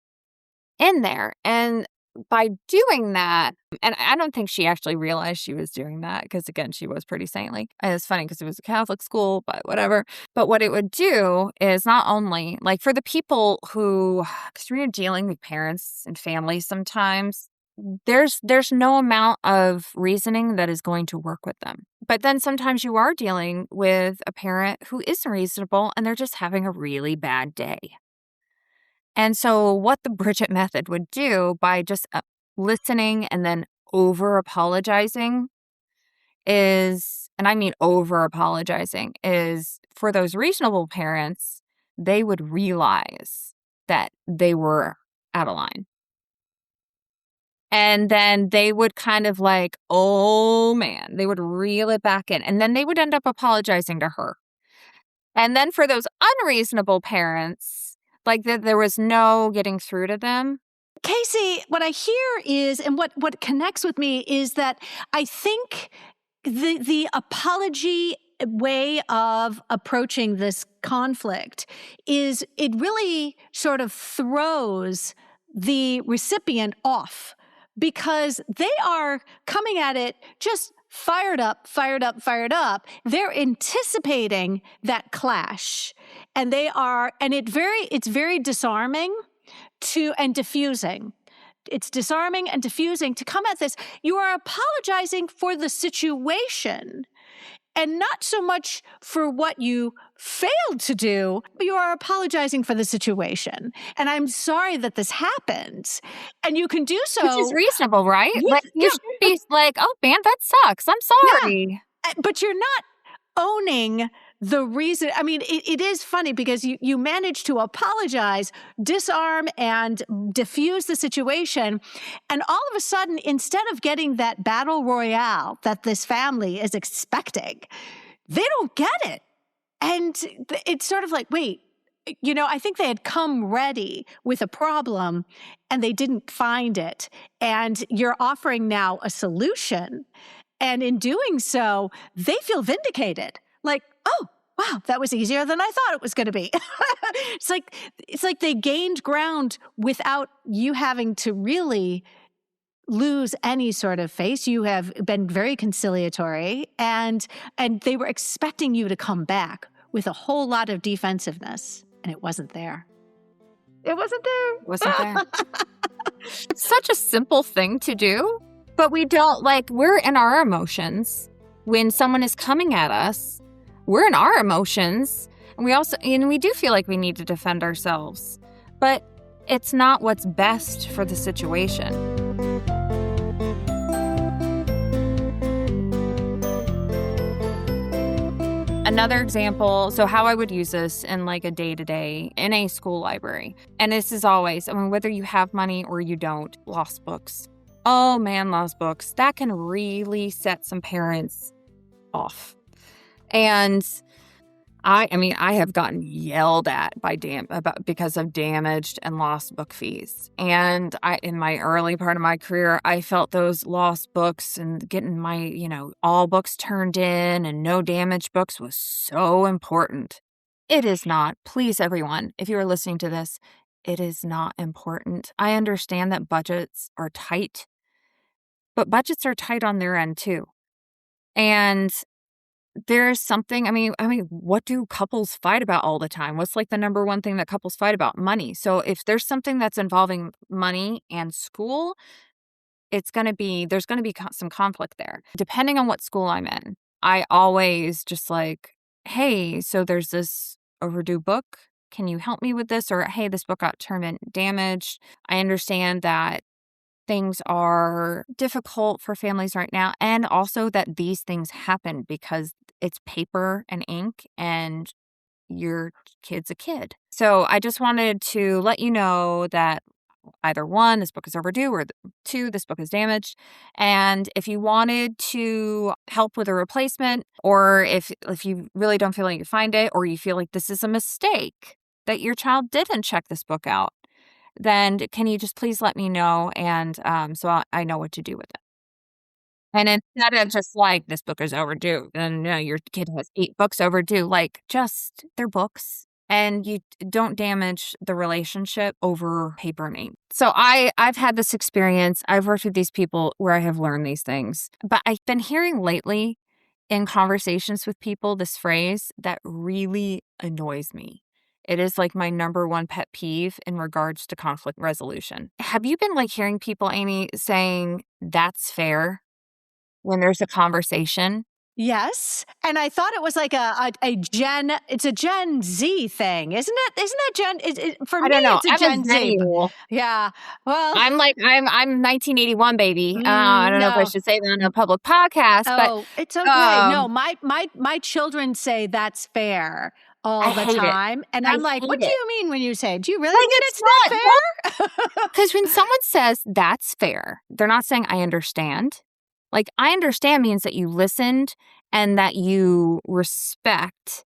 Speaker 5: in there. And by doing that, and I don't think she actually realized she was doing that because, again, she was pretty saintly. And it's funny because it was a Catholic school, but whatever. But what it would do is not only, like, for the people who, because we're dealing with parents and families sometimes, there's no amount of reasoning that is going to work with them. But then sometimes you are dealing with a parent who isn't reasonable and they're just having a really bad day. And so what the Bridget method would do by just listening and then over apologizing is, and I mean over apologizing, is for those reasonable parents, they would realize that they were out of line. And then they would kind of like, oh man, they would reel it back in. And then they would end up apologizing to her. And then for those unreasonable parents, like there was no getting through to them.
Speaker 1: Kaycie, what I hear is, and what connects with me is that I think the apology way of approaching this conflict is it really sort of throws the recipient off, because they are coming at it just fired up. They're anticipating that clash. And it's very disarming and diffusing. It's disarming and diffusing to come at this. You are apologizing for the situation and not so much for what you failed to do, but you are apologizing for the situation. And I'm sorry that this happened. And you can do so.
Speaker 5: Which is reasonable, right?
Speaker 1: Yeah,
Speaker 5: like, you should be like, oh, man, that sucks. I'm sorry.
Speaker 1: Yeah. But you're not owning the reason. I mean, it is funny because you manage to apologize, disarm, and diffuse the situation. And all of a sudden, instead of getting that battle royale that this family is expecting, they don't get it. And it's sort of like, wait, I think they had come ready with a problem and they didn't find it. And you're offering now a solution. And in doing so, they feel vindicated. Like, oh, wow, that was easier than I thought it was going to be. It's like they gained ground without you having to really lose any sort of face. You have been very conciliatory, and they were expecting you to come back with a whole lot of defensiveness, and it wasn't there. It wasn't there.
Speaker 5: It wasn't there. It's such a simple thing to do, but we don't, we're in our emotions. When someone is coming at us, we're in our emotions, and we do feel like we need to defend ourselves, but it's not what's best for the situation. Another example, so how I would use this in a day-to-day in a school library. And this is always, whether you have money or you don't, lost books. Oh man, lost books. That can really set some parents off. And I have gotten yelled at because of damaged and lost book fees. And in my early part of my career, I felt those lost books and getting my, all books turned in and no damaged books was so important. It is not. Please, everyone, if you are listening to this, it is not important. I understand that budgets are tight, but budgets are tight on their end too. And there's something, what do couples fight about all the time? What's the number one thing that couples fight about? Money. So if there's something that's involving money and school, there's going to be some conflict there. Depending on what school I'm in, I always just hey, so there's this overdue book. Can you help me with this? Or, hey, this book got turned in damaged. I understand that things are difficult for families right now, and also that these things happen because it's paper and ink and your kid's a kid. So I just wanted to let you know that either one, this book is overdue, or two, this book is damaged. And if you wanted to help with a replacement, or if you really don't feel like you find it, or you feel like this is a mistake, that your child didn't check this book out, then can you just please let me know, and so I know what to do with it. And instead of just this book is overdue, and your kid has 8 books overdue, just they're books, and you don't damage the relationship over paper and ink. So I've had this experience. I've worked with these people where I have learned these things, but I've been hearing lately in conversations with people this phrase that really annoys me. It is my number one pet peeve in regards to conflict resolution. Have you been hearing people, Amy, saying that's fair when there's a conversation?
Speaker 1: Yes. And I thought it was it's a Gen Z thing, isn't it? Isn't that for me,
Speaker 5: I don't know.
Speaker 1: it's a Gen Z. Yeah. Well,
Speaker 5: I'm 1981 baby. I don't know if I should say that on a public podcast, but
Speaker 1: it's okay. No, my children say that's fair all the time. It. And I'm what do you mean when you say, do you really mean it's not fair?
Speaker 5: Because when someone says that's fair, they're not saying I understand. I understand means that you listened and that you respect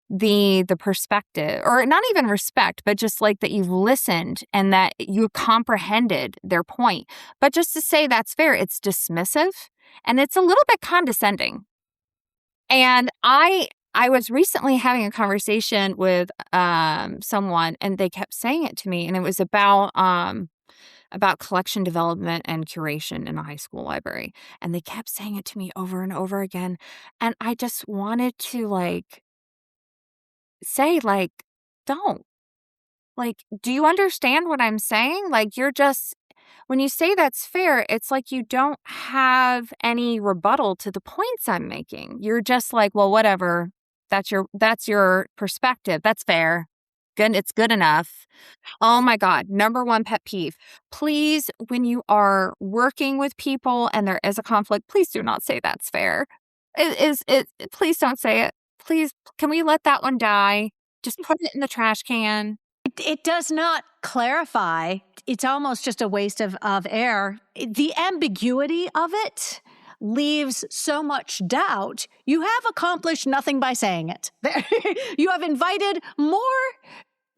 Speaker 5: the perspective, or not even respect, but just that you've listened and that you comprehended their point. But just to say that's fair, it's dismissive and it's a little bit condescending. And I was recently having a conversation with someone, and they kept saying it to me, and it was about collection development and curation in a high school library. And they kept saying it to me over and over again. And I just wanted to say, don't. Do you understand what I'm saying? You're just, when you say that's fair, it's you don't have any rebuttal to the points I'm making. You're just well, whatever. That's your perspective. That's fair. Good. It's good enough. Oh my God. Number one pet peeve. Please, when you are working with people and there is a conflict, please do not say that's fair. Please don't say it. Please, can we let that one die? Just put it in the trash can.
Speaker 1: It does not clarify. It's almost just a waste of air. The ambiguity of it leaves so much doubt. You have accomplished nothing by saying it. You have invited more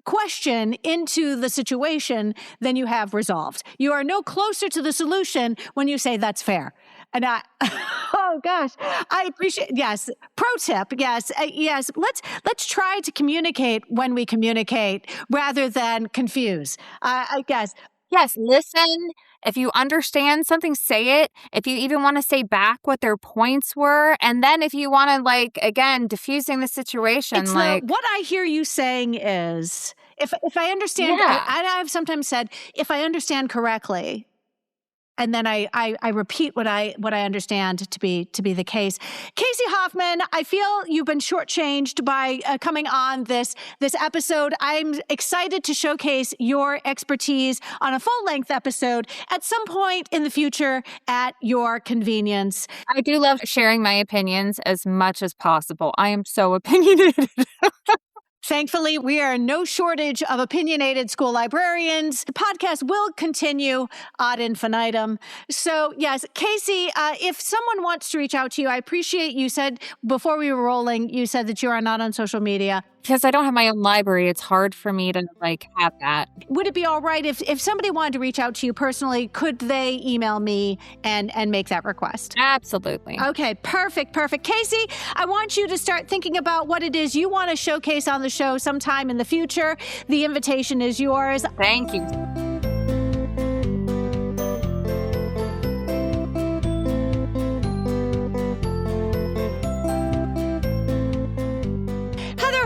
Speaker 1: question into the situation than you have resolved. You are no closer to the solution when you say that's fair. And oh gosh, I appreciate, yes. Pro tip, yes, yes. Let's try to communicate when we communicate rather than confuse. I guess.
Speaker 5: Yes, listen. If you understand something, say it. If you even want to say back what their points were. And then if you want to, again, diffusing the situation,
Speaker 1: what I hear you saying is, if I understand,
Speaker 5: Yeah.
Speaker 1: I've sometimes said, if I understand correctly, and then I repeat what I understand to be the case. Kaycie Hoffman, I feel you've been shortchanged by coming on this episode. I'm excited to showcase your expertise on a full-length episode at some point in the future at your convenience.
Speaker 5: I do love sharing my opinions as much as possible. I am so opinionated.
Speaker 1: Thankfully, we are in no shortage of opinionated school librarians. The podcast will continue ad infinitum. So, yes, Kaycie, if someone wants to reach out to you, I appreciate you said before we were rolling, you said that you are not on social media.
Speaker 5: Because I don't have my own library, it's hard for me to have that.
Speaker 1: Would it be all right if somebody wanted to reach out to you personally, could they email me and make that request?
Speaker 5: Absolutely.
Speaker 1: Okay, perfect. Kaycie, I want you to start thinking about what it is you want to showcase on the show sometime in the future. The invitation is yours.
Speaker 5: Thank you.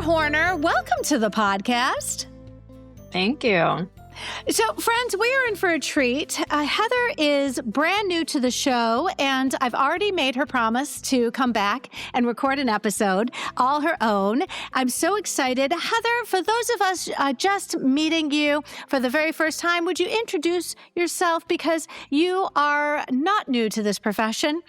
Speaker 1: Hornor, welcome to the podcast.
Speaker 2: Thank you.
Speaker 1: So, friends, we are in for a treat. Heather is brand new to the show, and I've already made her promise to come back and record an episode all her own. I'm so excited. Heather, for those of us just meeting you for the very first time, would you introduce yourself? Because you are not new to this profession.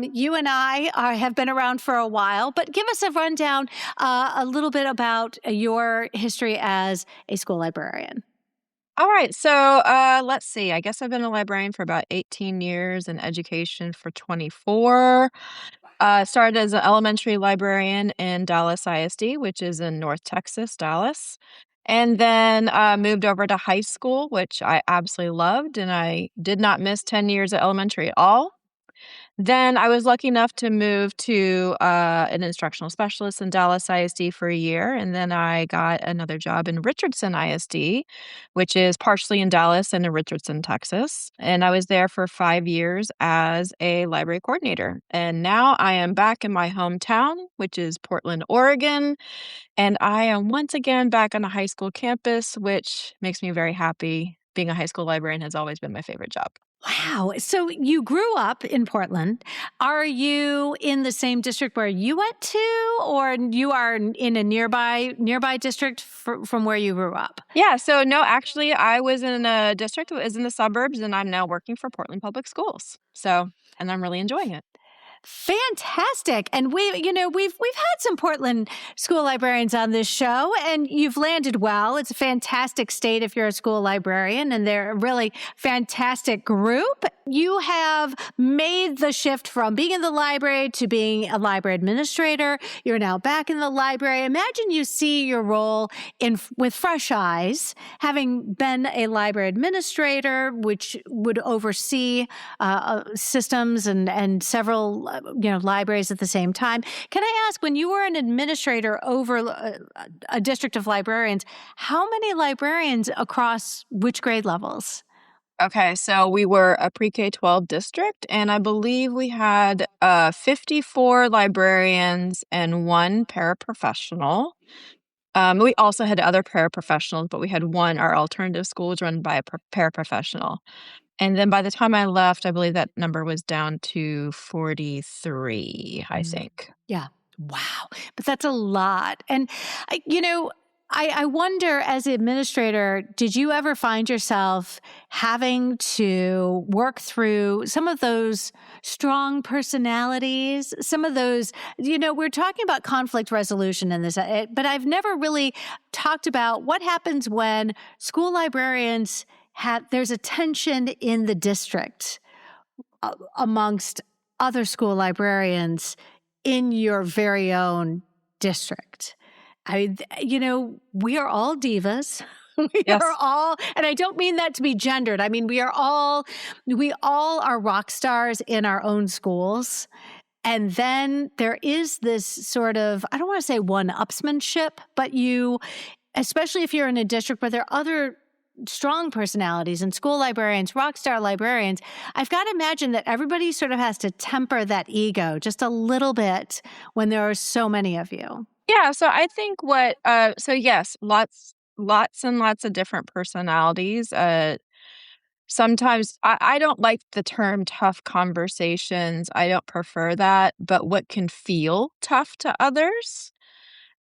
Speaker 1: You and I have been around for a while, but give us a rundown a little bit about your history as a school librarian.
Speaker 6: All right. So let's see. I guess I've been a librarian for about 18 years and education for 24. Started as an elementary librarian in Dallas ISD, which is in North Texas, Dallas. And then moved over to high school, which I absolutely loved. And I did not miss 10 years at elementary at all. Then I was lucky enough to move to an instructional specialist in Dallas ISD for a year. And then I got another job in Richardson ISD, which is partially in Dallas and in Richardson, Texas. And I was there for 5 years as a library coordinator. And now I am back in my hometown, which is Portland, Oregon. And I am once again back on a high school campus, which makes me very happy. Being a high school librarian has always been my favorite job.
Speaker 1: Wow. So you grew up in Portland. Are you in the same district where you went to, or you are in a nearby district from where you grew up?
Speaker 6: Yeah. So no, actually, I was in a district that is in the suburbs, and I'm now working for Portland Public Schools. And I'm really enjoying it.
Speaker 1: Fantastic. And we've had some Portland school librarians on this show, and you've landed well. It's a fantastic state if you're a school librarian, and they're a really fantastic group. You have made the shift from being in the library to being a library administrator. You're now back in the library. Imagine you see your role with fresh eyes, having been a library administrator, which would oversee systems and several libraries at the same time. Can I ask, when you were an administrator over a district of librarians, how many librarians across which grade levels?
Speaker 6: Okay, so we were a pre-K-12 district, and I believe we had 54 librarians and 1 paraprofessional. We also had other paraprofessionals, but we had one. Our alternative school was run by a paraprofessional. And then by the time I left, I believe that number was down to 43, I think.
Speaker 1: Yeah. Wow. But that's a lot. And, I wonder, as an administrator, did you ever find yourself having to work through some of those strong personalities, some of those, we're talking about conflict resolution in this, but I've never really talked about what happens when school librarians there's a tension in the district amongst other school librarians in your very own district. We are all divas. We
Speaker 6: Yes.
Speaker 1: are all, and I don't mean that to be gendered. I mean, we all are rock stars in our own schools. And then there is this sort of, I don't want to say one-upsmanship, but especially if you're in a district where there are other strong personalities and school librarians, rock star librarians, I've got to imagine that everybody sort of has to temper that ego just a little bit when there are so many of you.
Speaker 6: Yeah, so I think so yes, lots and lots of different personalities. Sometimes I don't like the term tough conversations. I don't prefer that, but what can feel tough to others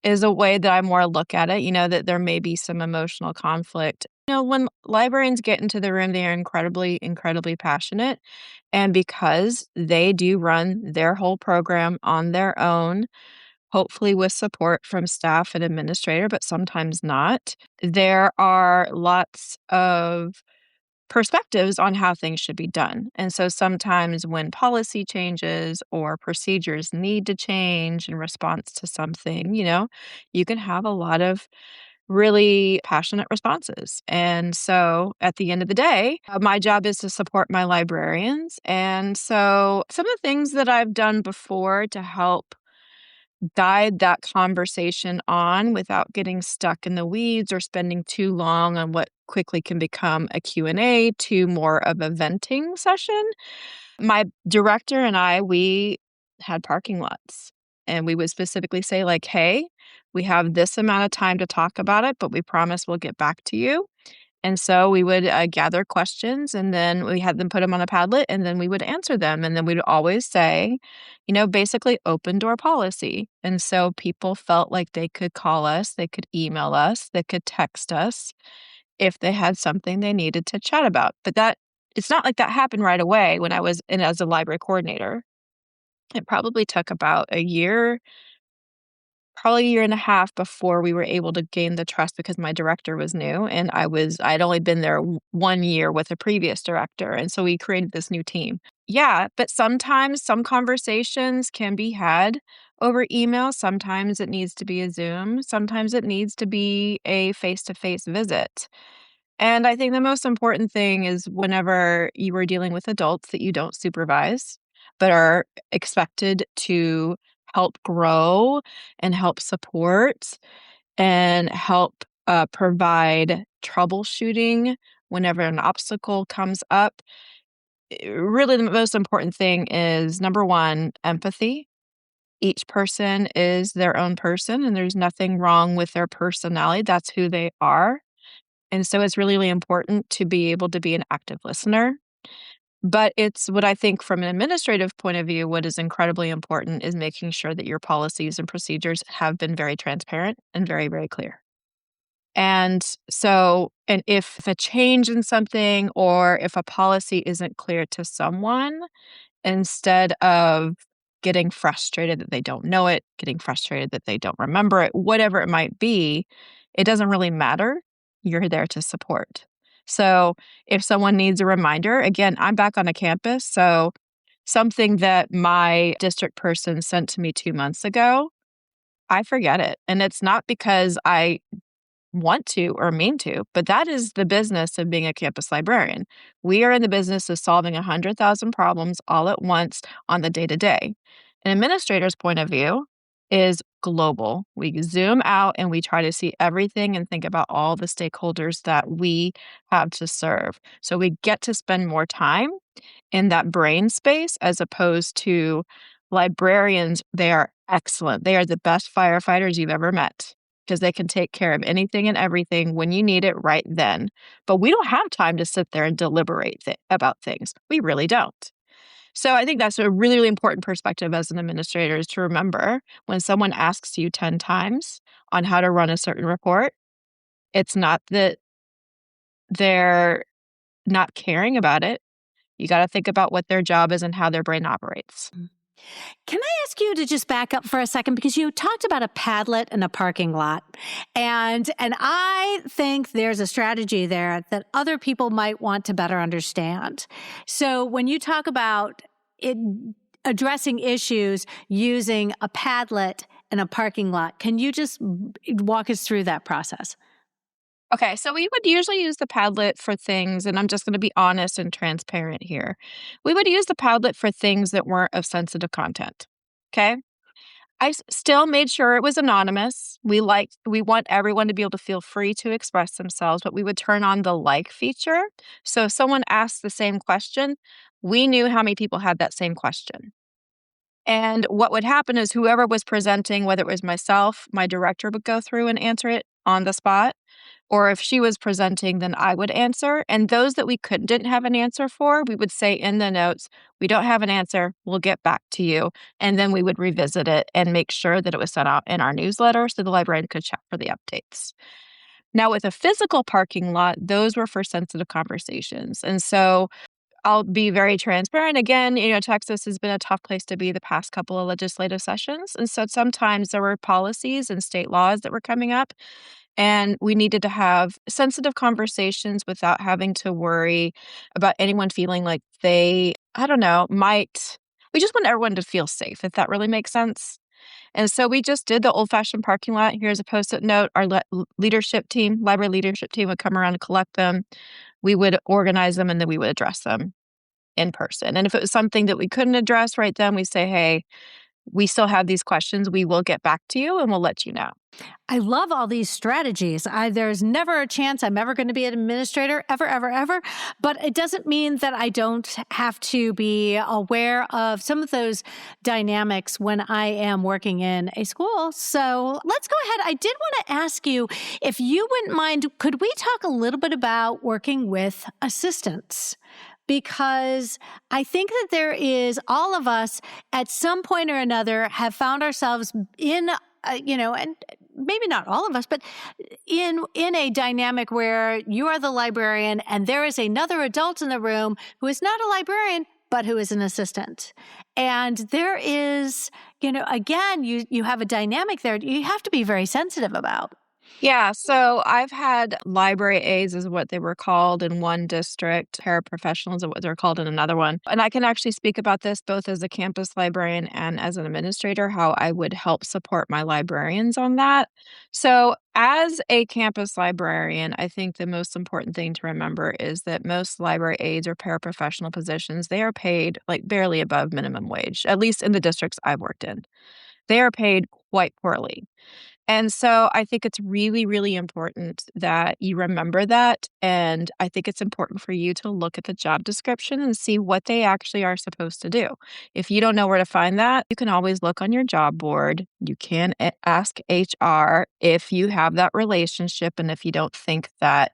Speaker 6: is a way that I more look at it, that there may be some emotional conflict. When librarians get into the room, they are incredibly, incredibly passionate. And because they do run their whole program on their own, hopefully with support from staff and administrator, but sometimes not, there are lots of perspectives on how things should be done. And so sometimes when policy changes or procedures need to change in response to something, you can have a lot of really passionate responses. And so at the end of the day, my job is to support my librarians. And so some of the things that I've done before to help guide that conversation on without getting stuck in the weeds or spending too long on what quickly can become a Q&A to more of a venting session. My director and we had parking lots, and we would specifically say like, hey, we have this amount of time to talk about it, but we promise we'll get back to you. And so we would gather questions, and then we had them put them on a Padlet, and then we would answer them. And then we'd always say, basically open door policy. And so people felt like they could call us, they could email us, they could text us if they had something they needed to chat about. But it's not like that happened right away when I was in as a library coordinator. It probably took about a year, probably a year and a half before we were able to gain the trust because my director was new and I'd only been there 1 year with a previous director. And so we created this new team. Yeah, but sometimes some conversations can be had over email. Sometimes it needs to be a Zoom. Sometimes it needs to be a face-to-face visit. And I think the most important thing is whenever you are dealing with adults that you don't supervise, but are expected to help grow and help support and help provide troubleshooting whenever an obstacle comes up. Really, the most important thing is, number one, empathy. Each person is their own person, and there's nothing wrong with their personality. That's who they are. And so it's really, really important to be able to be an active listener. But it's what I think from an administrative point of view, what is incredibly important is making sure that your policies and procedures have been very transparent and very, very clear. And if a change in something or if a policy isn't clear to someone, instead of getting frustrated that they don't know it, getting frustrated that they don't remember it, whatever it might be, it doesn't really matter. You're there to support. So if someone needs a reminder, again, I'm back on a campus. So something that my district person sent to me 2 months ago, I forget it. And it's not because I want to or mean to, but that is the business of being a campus librarian. We are in the business of solving 100,000 problems all at once on the day-to-day. An administrator's point of view is global. We zoom out and we try to see everything and think about all the stakeholders that we have to serve. So we get to spend more time in that brain space as opposed to librarians. They are excellent. They are the best firefighters you've ever met because they can take care of anything and everything when you need it right then. But we don't have time to sit there and deliberate about things. We really don't. So I think that's a really, really important perspective as an administrator is to remember when someone asks you 10 times on how to run a certain report, it's not that they're not caring about it. You got to think about what their job is and how their brain operates.
Speaker 1: Can I ask you to just back up for a second? Because you talked about a Padlet and a parking lot. And I think there's a strategy there that other people might want to better understand. So when you talk about addressing issues using a Padlet in a parking lot. Can you just walk us through that process?
Speaker 6: Okay, so we would usually use the Padlet for things, and I'm just going to be honest and transparent here. We would use the Padlet for things that weren't of sensitive content. Okay? Still made sure it was anonymous. We want everyone to be able to feel free to express themselves, but we would turn on the like feature. So if someone asked the same question, we knew how many people had that same question. And what would happen is whoever was presenting, whether it was myself, my director would go through and answer it on the spot. Or if she was presenting, then I would answer. And those that we didn't have an answer for, we would say in the notes, we don't have an answer, we'll get back to you. And then we would revisit it and make sure that it was sent out in our newsletter so the librarian could check for the updates. Now, with a physical parking lot, those were for sensitive conversations. And so I'll be very transparent. Again, Texas has been a tough place to be the past couple of legislative sessions. And so sometimes there were policies and state laws that were coming up. And we needed to have sensitive conversations without having to worry about anyone feeling like they, we just want everyone to feel safe, if that really makes sense. And so we just did the old-fashioned parking lot. Here's a Post-it note. Our leadership team, library leadership team would come around and collect them. We would organize them, and then we would address them in person. And if it was something that we couldn't address right then, we'd say, hey, we still have these questions. We will get back to you and we'll let you know.
Speaker 1: I love all these strategies. There's never a chance I'm ever going to be an administrator, ever, ever, ever. But it doesn't mean that I don't have to be aware of some of those dynamics when I am working in a school. So let's go ahead. I did want to ask you, if you wouldn't mind, could we talk a little bit about working with assistants? Because I think that there is, all of us at some point or another have found ourselves in, and maybe not all of us, but in a dynamic where you are the librarian and there is another adult in the room who is not a librarian, but who is an assistant. And there is, again, you have a dynamic there you have to be very sensitive about.
Speaker 6: Yeah, so I've had library aides is what they were called in one district, paraprofessionals is what they're called in another one. And I can actually speak about this both as a campus librarian and as an administrator, how I would help support my librarians on that. So as a campus librarian, I think the most important thing to remember is that most library aides or paraprofessional positions, they are paid like barely above minimum wage, at least in the districts I've worked in. They are paid quite poorly. And so I think it's really, really important that you remember that. And I think it's important for you to look at the job description and see what they actually are supposed to do. If you don't know where to find that, you can always look on your job board. You can ask HR if you have that relationship and if you don't think that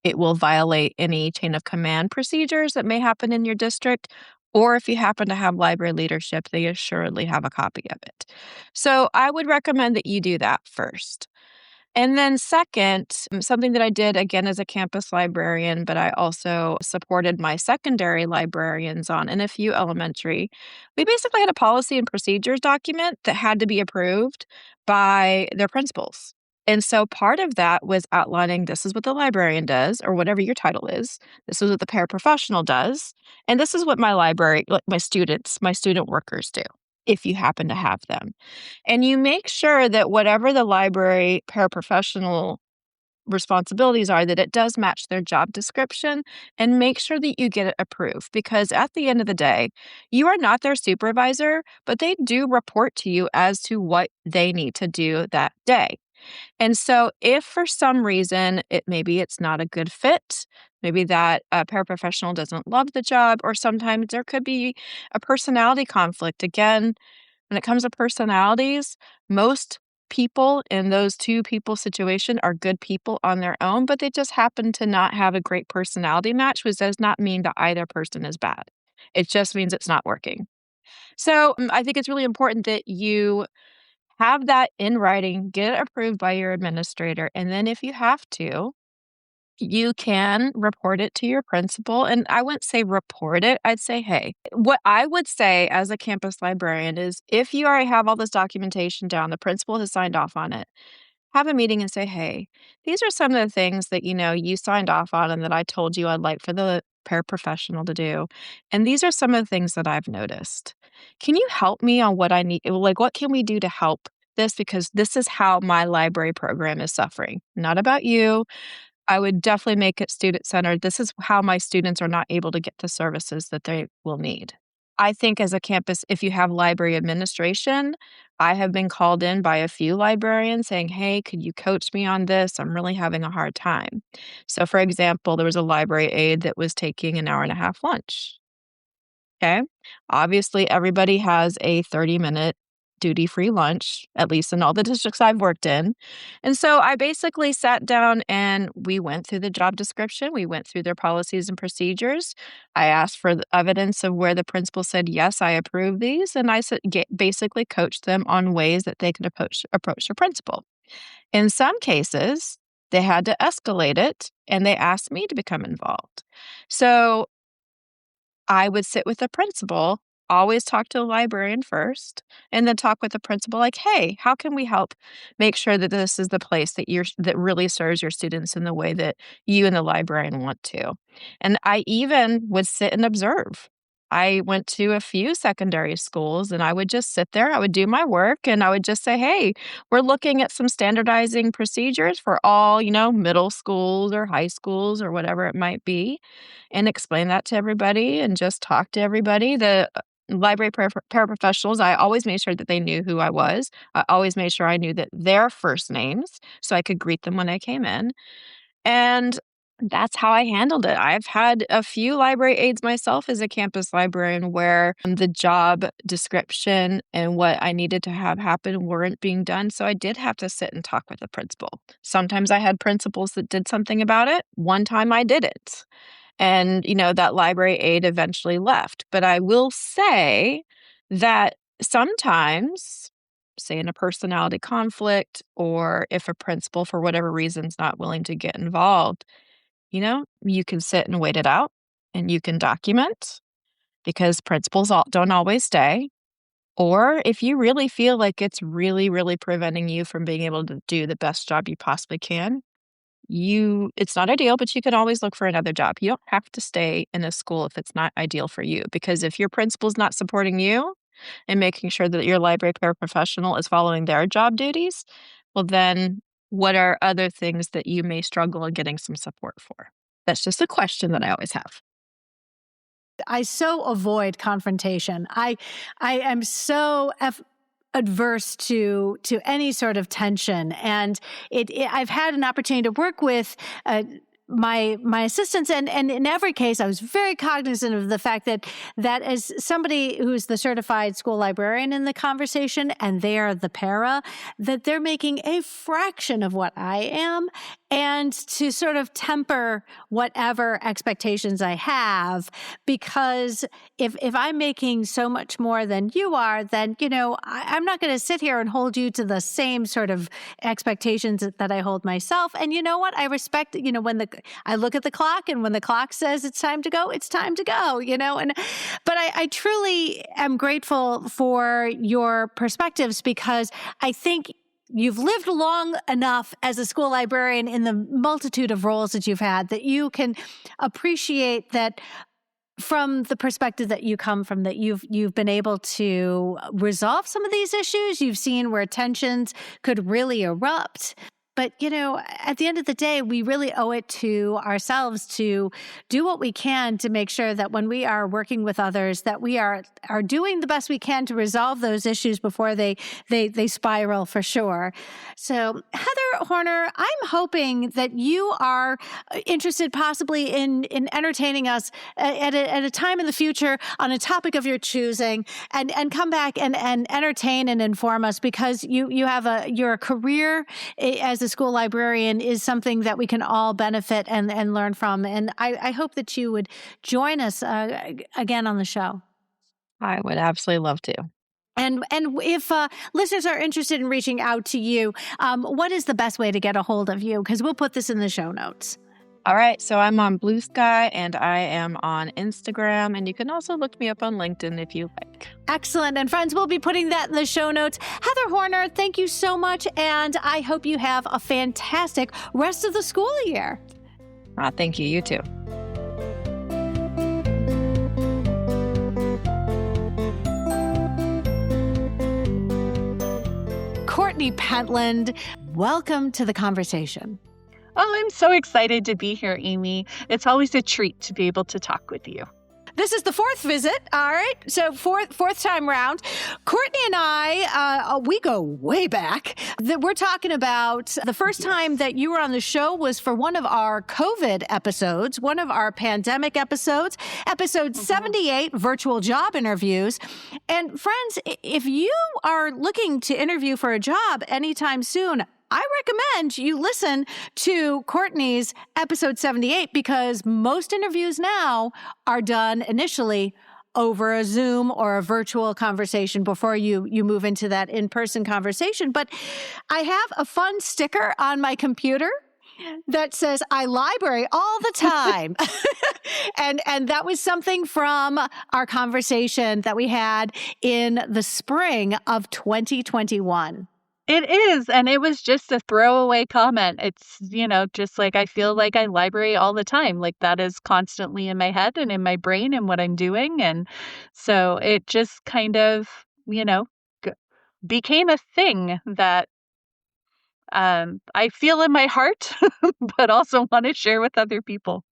Speaker 6: it will violate any chain of command procedures that may happen in your district. Or if you happen to have library leadership, they assuredly have a copy of it. So I would recommend that you do that first. And then second, something that I did again as a campus librarian, but I also supported my secondary librarians on and a few elementary. We basically had a policy and procedures document that had to be approved by their principals. And so part of that was outlining this is what the librarian does, or whatever your title is. This is what the paraprofessional does. And this is what my student workers do, if you happen to have them. And you make sure that whatever the library paraprofessional responsibilities are, that it does match their job description, and make sure that you get it approved. Because at the end of the day, you are not their supervisor, but they do report to you as to what they need to do that day. And so if for some reason maybe it's not a good fit, maybe that paraprofessional doesn't love the job, or sometimes there could be a personality conflict. Again, when it comes to personalities, most people in those two people situation are good people on their own, but they just happen to not have a great personality match, which does not mean that either person is bad. It just means it's not working. So I think it's really important that you have that in writing, get it approved by your administrator, and then if you have to, you can report it to your principal. And I wouldn't say report it, I'd say, hey, what I would say as a campus librarian is if you already have all this documentation down, the principal has signed off on it, have a meeting and say, hey, these are some of the things that, you signed off on and that I told you I'd like for the paraprofessional to do. And these are some of the things that I've noticed. Can you help me on what I need? Like, what can we do to help this because this is how my library program is suffering. Not about you. I would definitely make it student-centered. This is how my students are not able to get the services that they will need. I think as a campus, if you have library administration, I have been called in by a few librarians saying, hey, could you coach me on this? I'm really having a hard time. So for example, there was a library aide that was taking an hour-and-a-half lunch. Okay. Obviously, everybody has a 30-minute duty-free lunch, at least in all the districts I've worked in. And so I basically sat down and we went through the job description. We went through their policies and procedures. I asked for the evidence of where the principal said, yes, I approve these. And I basically coached them on ways that they could approach their principal. In some cases, they had to escalate it and they asked me to become involved. So I would sit with the principal, always talk to the librarian first, and then talk with the principal like, hey, how can we help make sure that this is the place that really serves your students in the way that you and the librarian want to? And I even would sit and observe. I went to a few secondary schools and I would just sit there, I would do my work, and I would just say, hey, we're looking at some standardizing procedures for all, middle schools or high schools or whatever it might be, and explain that to everybody and just talk to everybody. The library paraprofessionals, I always made sure that they knew who I was. I always made sure I knew that their first names so I could greet them when I came in. And that's how I handled it. I've had a few library aides myself as a campus librarian where the job description and what I needed to have happen weren't being done. So I did have to sit and talk with the principal. Sometimes I had principals that did something about it. One time I didn't. And, that library aide eventually left. But I will say that sometimes, say in a personality conflict, or if a principal for whatever reason is not willing to get involved, you can sit and wait it out and you can document because principals don't always stay. Or if you really feel like it's really, really preventing you from being able to do the best job you possibly can, it's not ideal, but you can always look for another job. You don't have to stay in a school if it's not ideal for you, because if your principal's not supporting you and making sure that your library paraprofessional is following their job duties, well, then what are other things that you may struggle in getting some support for? That's just a question that I always have.
Speaker 1: I so avoid confrontation. I am so adverse to any sort of tension, and I've had an opportunity to work with my assistants, and in every case, I was very cognizant of the fact that as somebody who's the certified school librarian in the conversation, and they are the para, that they're making a fraction of what I am, and to sort of temper whatever expectations I have, because if I'm making so much more than you are, then, I'm not going to sit here and hold you to the same sort of expectations that I hold myself. And you know what? I respect, when I look at the clock, and when the clock says it's time to go, it's time to go, but I truly am grateful for your perspectives, because I think you've lived long enough as a school librarian in the multitude of roles that you've had that you can appreciate that from the perspective that you come from, that you've been able to resolve some of these issues. You've seen where tensions could really erupt. But, at the end of the day, we really owe it to ourselves to do what we can to make sure that when we are working with others, that we are doing the best we can to resolve those issues before they spiral, for sure. So, Heather Hornor, I'm hoping that you are interested possibly in entertaining us at a time in the future on a topic of your choosing, and come back and entertain and inform us, because your career as a school librarian is something that we can all benefit and learn from. And I hope that you would join us again on the show.
Speaker 6: I would absolutely love to.
Speaker 1: And if listeners are interested in reaching out to you, what is the best way to get a hold of you? Because we'll put this in the show notes.
Speaker 6: All right. So I'm on Blue Sky and I am on Instagram, and you can also look me up on LinkedIn if you like.
Speaker 1: Excellent. And friends, we'll be putting that in the show notes. Heather Hornor, thank you so much. And I hope you have a fantastic rest of the school year.
Speaker 6: Thank you. You too.
Speaker 1: Courtney Courtney Pentland. Welcome to the conversation.
Speaker 7: Oh, I'm so excited to be here, Amy. It's always a treat to be able to talk with you.
Speaker 1: This is the fourth visit, all right? So fourth time round. Courtney and I, we go way back. We're talking about the first time that you were on the show was for one of our COVID episodes, one of our pandemic episodes, episode 78, virtual job interviews. And friends, if you are looking to interview for a job anytime soon, I recommend you listen to Courtney's episode 78 because most interviews now are done initially over a Zoom or a virtual conversation before you move into that in-person conversation. But I have a fun sticker on my computer that says, I library all the time. And that was something from our conversation that we had in the spring of 2021.
Speaker 7: It is. And it was just a throwaway comment. It's, just like I feel like I library all the time. Like that is constantly in my head and in my brain and what I'm doing. And so it just kind of, became a thing that I feel in my heart, but also want to share with other people.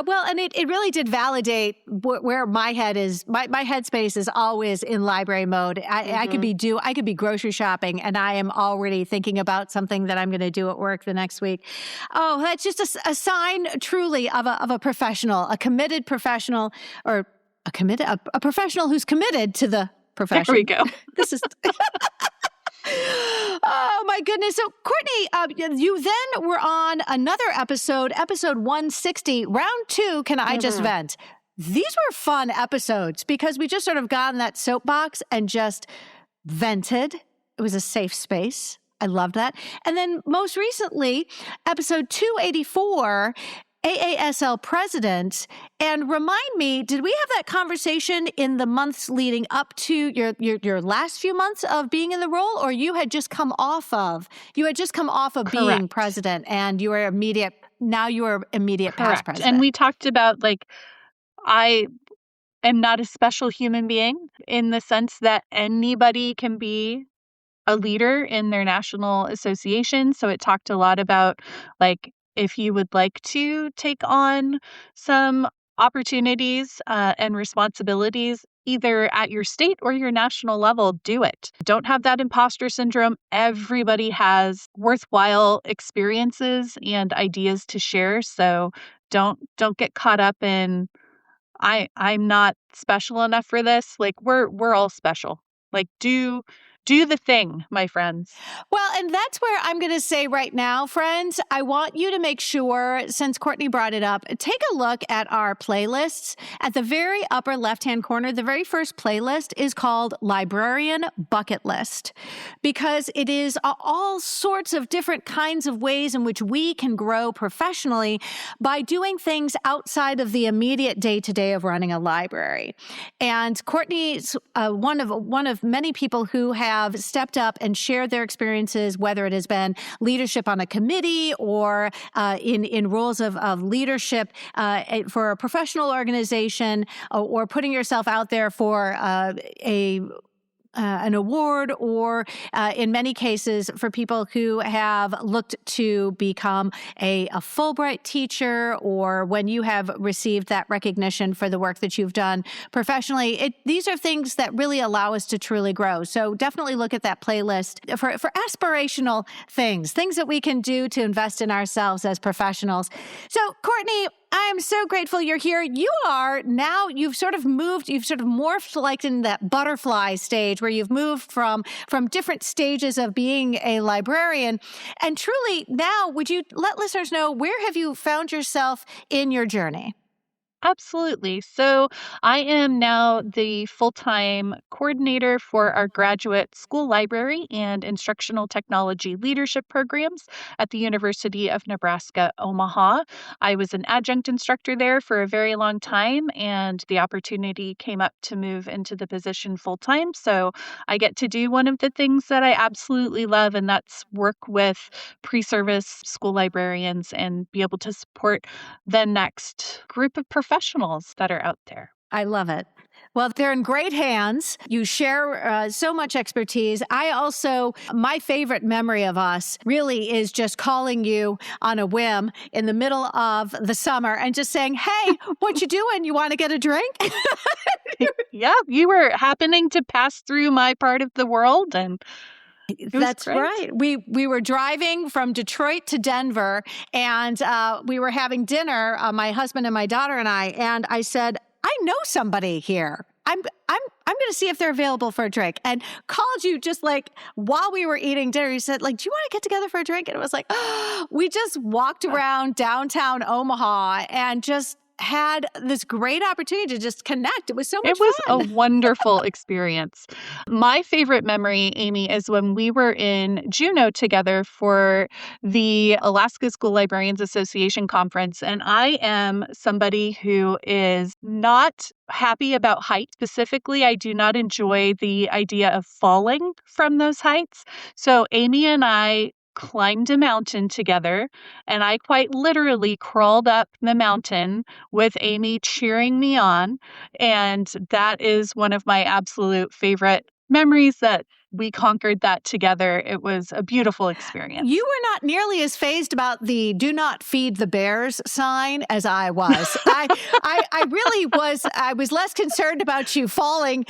Speaker 1: Well, and it really did validate where my head is. My headspace is always in library mode. I could be grocery shopping, and I am already thinking about something that I'm going to do at work the next week. Oh, that's just a sign, truly, of a professional, a committed professional, or a professional who's committed to the profession.
Speaker 7: There we go.
Speaker 1: This is. Oh, my goodness. So, Courtney, you then were on another episode 160, round 2, Can I Just Vent? These were fun episodes because we just sort of got in that soapbox and just vented. It was a safe space. I loved that. And then most recently, episode 284, AASL president. And remind me, did we have that conversation in the months leading up to your last few months of being in the role, or you had just come off of
Speaker 7: Correct.
Speaker 1: being president and you were immediate
Speaker 7: Correct.
Speaker 1: past president?
Speaker 7: And we talked about I am not a special human being in the sense that anybody can be a leader in their national association. So it talked a lot about if you would like to take on some opportunities and responsibilities, either at your state or your national level, do it. Don't have that imposter syndrome. Everybody has worthwhile experiences and ideas to share. So don't get caught up in I'm not special enough for this. We're all special. Do the thing, my friends.
Speaker 1: Well, and that's where I'm going to say right now, friends, I want you to make sure, since Courtney brought it up, take a look at our playlists. At the very upper left-hand corner, the very first playlist is called Librarian Bucket List, because it is all sorts of different kinds of ways in which we can grow professionally by doing things outside of the immediate day-to-day of running a library. And Courtney's one of many people who have stepped up and shared their experiences, whether it has been leadership on a committee or in roles of leadership for a professional organization, or putting yourself out there for an award, or in many cases for people who have looked to become a Fulbright teacher, or when you have received that recognition for the work that you've done professionally. These are things that really allow us to truly grow. So definitely look at that playlist for aspirational things that we can do to invest in ourselves as professionals. So, Courtney, I am so grateful you're here. You've sort of morphed like in that butterfly stage where you've moved from different stages of being a librarian. And truly now, would you let listeners know, where have you found yourself in your journey?
Speaker 7: Absolutely. So I am now the full-time coordinator for our graduate school library and instructional technology leadership programs at the University of Nebraska, Omaha. I was an adjunct instructor there for a very long time, and the opportunity came up to move into the position full-time. So I get to do one of the things that I absolutely love, and that's work with pre-service school librarians and be able to support the next group of professionals that are out there.
Speaker 1: I love it. Well, they're in great hands. You share so much expertise. My favorite memory of us really is just calling you on a whim in the middle of the summer and just saying, hey, what you doing? You want to get a drink?
Speaker 7: Yeah, you were happening to pass through my part of the world, and
Speaker 1: That's right. We were driving from Detroit to Denver, and we were having dinner, my husband and my daughter and I said, I know somebody here. I'm going to see if they're available for a drink, and called you just like while we were eating dinner. You said, like, do you want to get together for a drink? And it was like, we just walked around downtown Omaha and just had this great opportunity to just connect. It was so much fun.
Speaker 7: It was a wonderful experience. My favorite memory, Amy, is when we were in Juneau together for the Alaska School Librarians Association conference. And I am somebody who is not happy about height. Specifically, I do not enjoy the idea of falling from those heights. So Amy and I climbed a mountain together, and I quite literally crawled up the mountain with Amy cheering me on. And that is one of my absolute favorite memories, that we conquered that together. It was a beautiful experience.
Speaker 1: You were not nearly as fazed about the "Do not feed the bears" sign as I was. I really was. I was less concerned about you falling,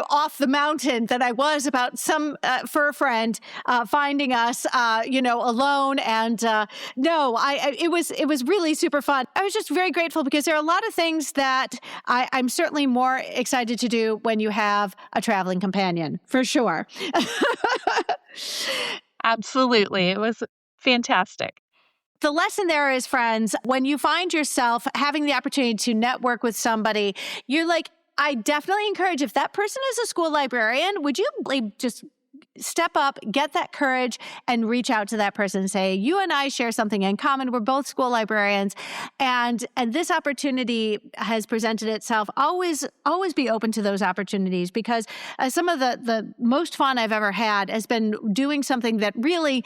Speaker 1: off the mountain than I was about some fur friend finding us, alone. And it was really super fun. I was just very grateful because there are a lot of things that I'm certainly more excited to do when you have a traveling companion, for sure.
Speaker 7: Absolutely. It was fantastic.
Speaker 1: The lesson there is, friends, when you find yourself having the opportunity to network with somebody, you're like, I definitely encourage, if that person is a school librarian, would you just step up, get that courage, and reach out to that person and say, you and I share something in common. We're both school librarians. And this opportunity has presented itself. Always be open to those opportunities, because some of the most fun I've ever had has been doing something that really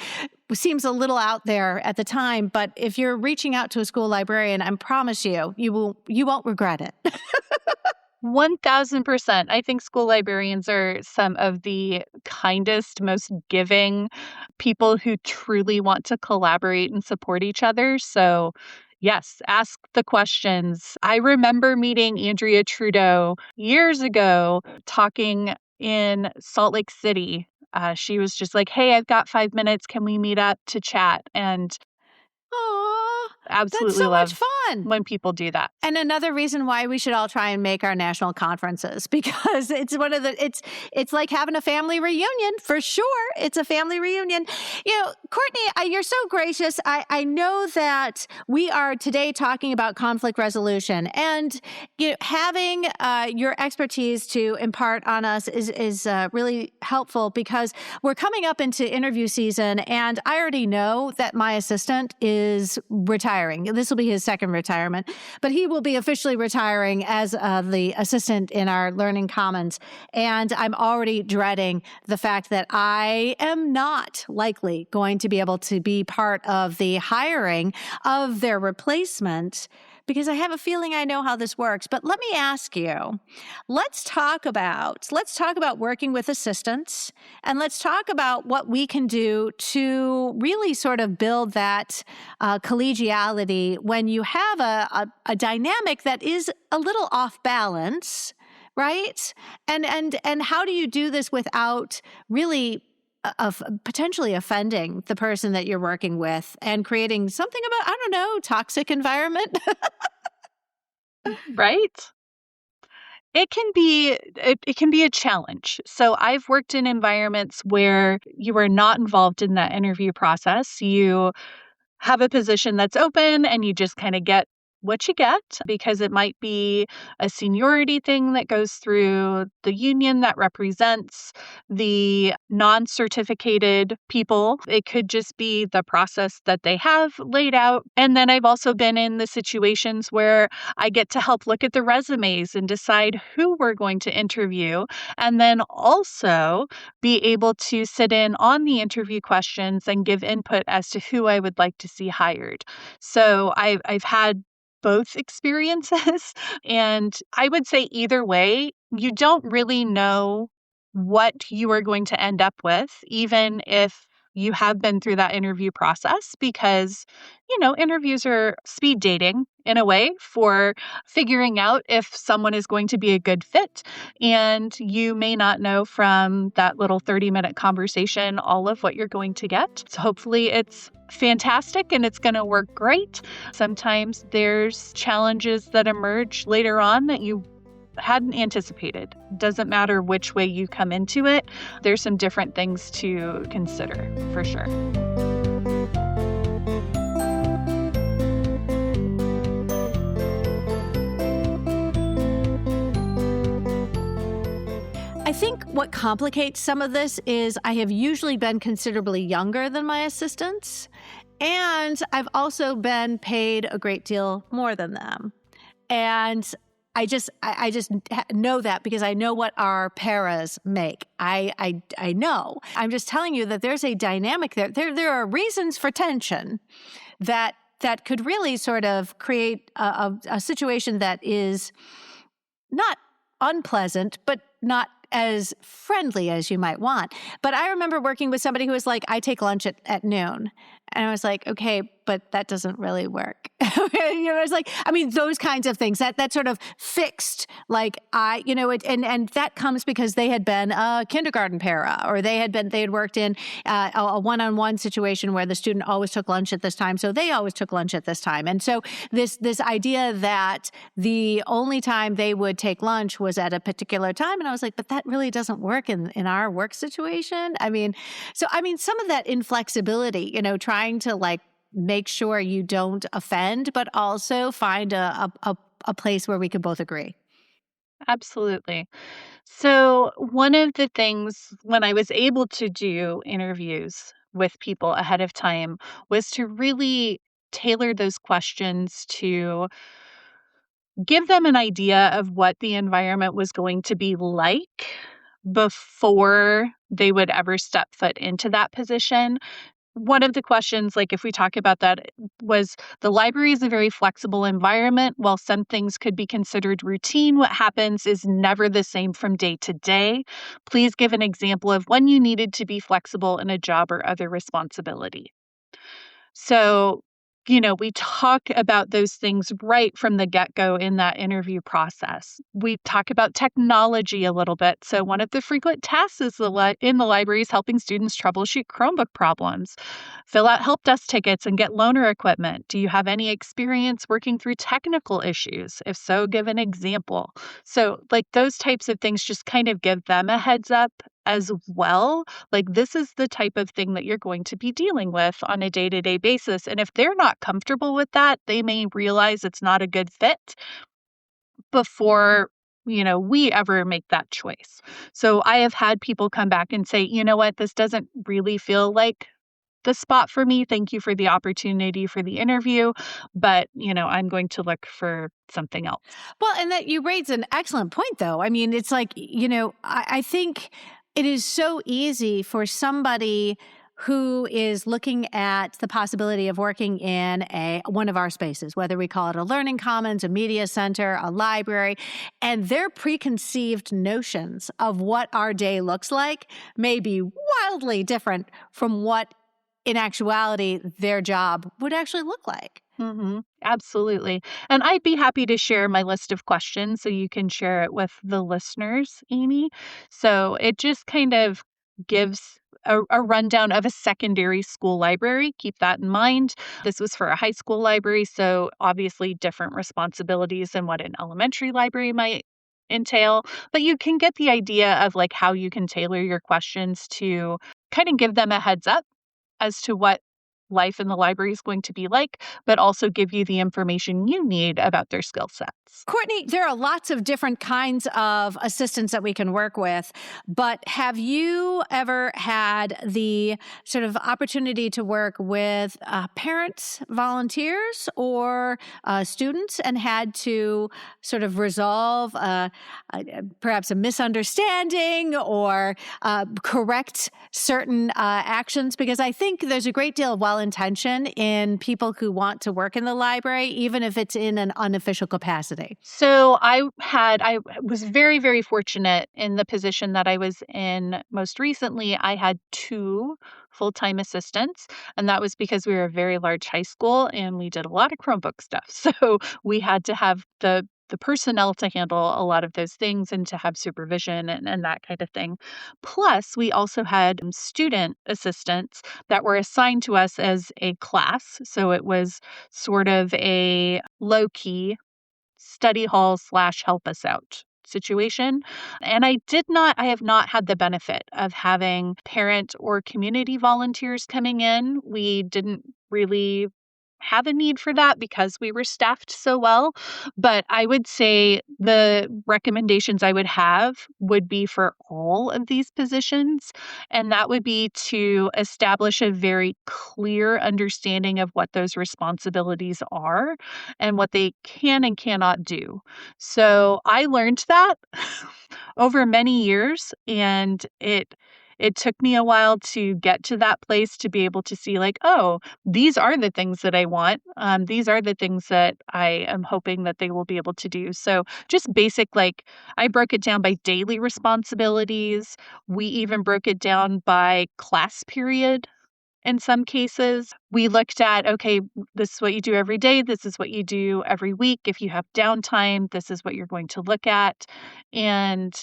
Speaker 1: seems a little out there at the time. But if you're reaching out to a school librarian, I promise you won't regret it.
Speaker 7: 1000%. I think school librarians are some of the kindest, most giving people who truly want to collaborate and support each other. So, yes, ask the questions. I remember meeting Andrea Trudeau years ago, talking in Salt Lake City. She was just like, hey, I've got 5 minutes. Can we meet up to chat? And absolutely
Speaker 1: that's so
Speaker 7: love
Speaker 1: much fun
Speaker 7: when people do that.
Speaker 1: And another reason why we should all try and make our national conferences, because it's it's like having a family reunion, for sure. It's a family reunion. Courtney, you're so gracious. I know that we are today talking about conflict resolution, and having your expertise to impart on us is really helpful, because we're coming up into interview season, and I already know that my assistant is retiring. This will be his second retirement, but he will be officially retiring as the assistant in our Learning Commons. And I'm already dreading the fact that I am not likely going to be able to be part of the hiring of their replacement, because I have a feeling I know how this works. But let me ask you, let's talk about working with assistants, and let's talk about what we can do to really sort of build that collegiality when you have a dynamic that is a little off balance, right? And how do you do this without really of potentially offending the person that you're working with and creating something about, I don't know, toxic environment?
Speaker 7: Right? It can be a challenge. So I've worked in environments where you are not involved in that interview process. You have a position that's open and you just kind of get what you get, because it might be a seniority thing that goes through the union that represents the non-certificated people. It could just be the process that they have laid out. And then I've also been in the situations where I get to help look at the resumes and decide who we're going to interview, and then also be able to sit in on the interview questions and give input as to who I would like to see hired. So I've had both experiences. And I would say either way, you don't really know what you are going to end up with, even if you have been through that interview process, because, interviews are speed dating in a way for figuring out if someone is going to be a good fit. And you may not know from that little 30-minute conversation all of what you're going to get. So hopefully it's fantastic and it's going to work great. Sometimes there's challenges that emerge later on that you hadn't anticipated. Doesn't matter which way you come into it. There's some different things to consider for sure.
Speaker 1: I think what complicates some of this is I have usually been considerably younger than my assistants, and I've also been paid a great deal more than them. And I just know that because I know what our paras make. I know. I'm just telling you that there's a dynamic there. There are reasons for tension that could really sort of create a situation that is not unpleasant, but not as friendly as you might want. But I remember working with somebody who was like, I take lunch at noon. And I was like, okay, but that doesn't really work. It's like, I mean, those kinds of things, that sort of fixed, like and that comes because they had been a kindergarten para, or they had worked in a one-on-one situation where the student always took lunch at this time. So they always took lunch at this time. And so this idea that the only time they would take lunch was at a particular time. And I was like, but that really doesn't work in our work situation. Some of that inflexibility, trying to like make sure you don't offend, but also find a place where we could both agree.
Speaker 7: Absolutely. So one of the things when I was able to do interviews with people ahead of time was to really tailor those questions to give them an idea of what the environment was going to be like before they would ever step foot into that position. One of the questions, like if we talk about that, was the library is a very flexible environment. While some things could be considered routine, what happens is never the same from day to day. Please give an example of when you needed to be flexible in a job or other responsibility. So, we talk about those things right from the get-go in that interview process. We talk about technology a little bit. So one of the frequent tasks in the library is helping students troubleshoot Chromebook problems, fill out help desk tickets, and get loaner equipment. Do you have any experience working through technical issues? If so, give an example. So like those types of things just kind of give them a heads up as well. Like this is the type of thing that you're going to be dealing with on a day-to-day basis. And if they're not comfortable with that, they may realize it's not a good fit before, we ever make that choice. So I have had people come back and say, you know what, this doesn't really feel like the spot for me. Thank you for the opportunity for the interview, but, I'm going to look for something else.
Speaker 1: Well, and that you raise an excellent point, though. I mean, it's like, I think it is so easy for somebody who is looking at the possibility of working in one of our spaces, whether we call it a learning commons, a media center, a library, and their preconceived notions of what our day looks like may be wildly different from what, in actuality, their job would actually look like.
Speaker 7: Mm-hmm. Absolutely. And I'd be happy to share my list of questions so you can share it with the listeners, Amy. So it just kind of gives a rundown of a secondary school library. Keep that in mind. This was for a high school library, so obviously different responsibilities than what an elementary library might entail. But you can get the idea of like how you can tailor your questions to kind of give them a heads up as to what life in the library is going to be like, but also give you the information you need about their skill sets.
Speaker 1: Courtney, there are lots of different kinds of assistants that we can work with, but have you ever had the sort of opportunity to work with parents, volunteers, or students and had to sort of resolve perhaps a misunderstanding or correct certain actions? Because I think there's a great deal of, while intentioned in people who want to work in the library, even if it's in an unofficial capacity?
Speaker 7: So I was very, very fortunate in the position that I was in most recently. I had 2 full-time assistants, and that was because we were a very large high school and we did a lot of Chromebook stuff. So we had to have the personnel to handle a lot of those things and to have supervision and that kind of thing. Plus, we also had student assistants that were assigned to us as a class. So it was sort of a low-key study hall / help us out situation. And I have not had the benefit of having parent or community volunteers coming in. We didn't really have a need for that because we were staffed so well. But I would say the recommendations I would have would be for all of these positions. And that would be to establish a very clear understanding of what those responsibilities are and what they can and cannot do. So I learned that over many years, and it took me a while to get to that place to be able to see like, oh, these are the things that I want. These are the things that I am hoping that they will be able to do. So just basic, like I broke it down by daily responsibilities. We even broke it down by class period. In some cases, we looked at, okay, this is what you do every day. This is what you do every week. If you have downtime, this is what you're going to look at. And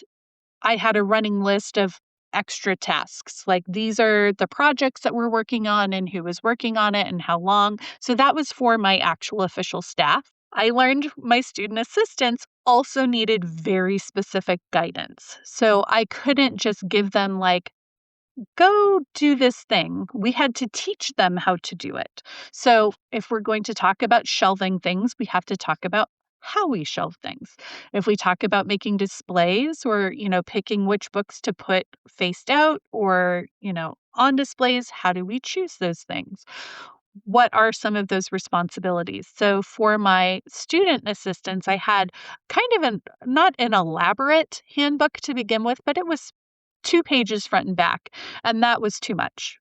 Speaker 7: I had a running list of extra tasks. Like these are the projects that we're working on and who is working on it and how long. So that was for my actual official staff. I learned my student assistants also needed very specific guidance. So I couldn't just give them like, go do this thing. We had to teach them how to do it. So if we're going to talk about shelving things, we have to talk about how we shelve things. If we talk about making displays or, picking which books to put faced out or, on displays, how do we choose those things? What are some of those responsibilities? So for my student assistants, I had kind of not an elaborate handbook to begin with, but it was 2 pages front and back, and that was too much.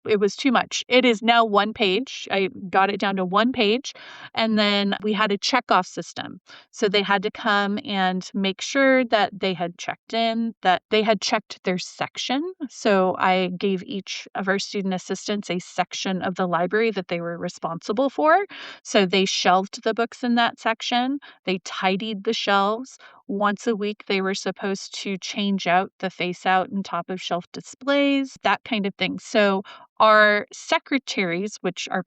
Speaker 7: It was too much. It is now 1 page. I got it down to 1 page, and then we had a checkoff system. So they had to come and make sure that they had checked in, that they had checked their section. So I gave each of our student assistants a section of the library that they were responsible for. So they shelved the books in that section. They tidied the shelves. Once a week, they were supposed to change out the face out and top of shelf displays, that kind of thing. So our secretaries, which are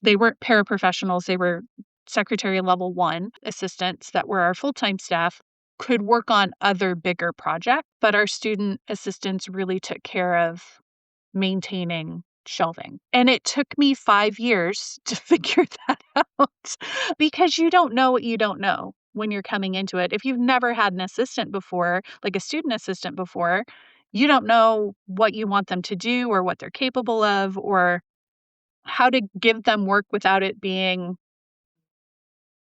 Speaker 7: they weren't paraprofessionals, they were secretary level 1 assistants that were our full-time staff, could work on other bigger projects, but our student assistants really took care of maintaining shelving. And it took me 5 years to figure that out because you don't know what you don't know when you're coming into it. If you've never had an assistant before, like a student assistant before, you don't know what you want them to do or what they're capable of or how to give them work without it being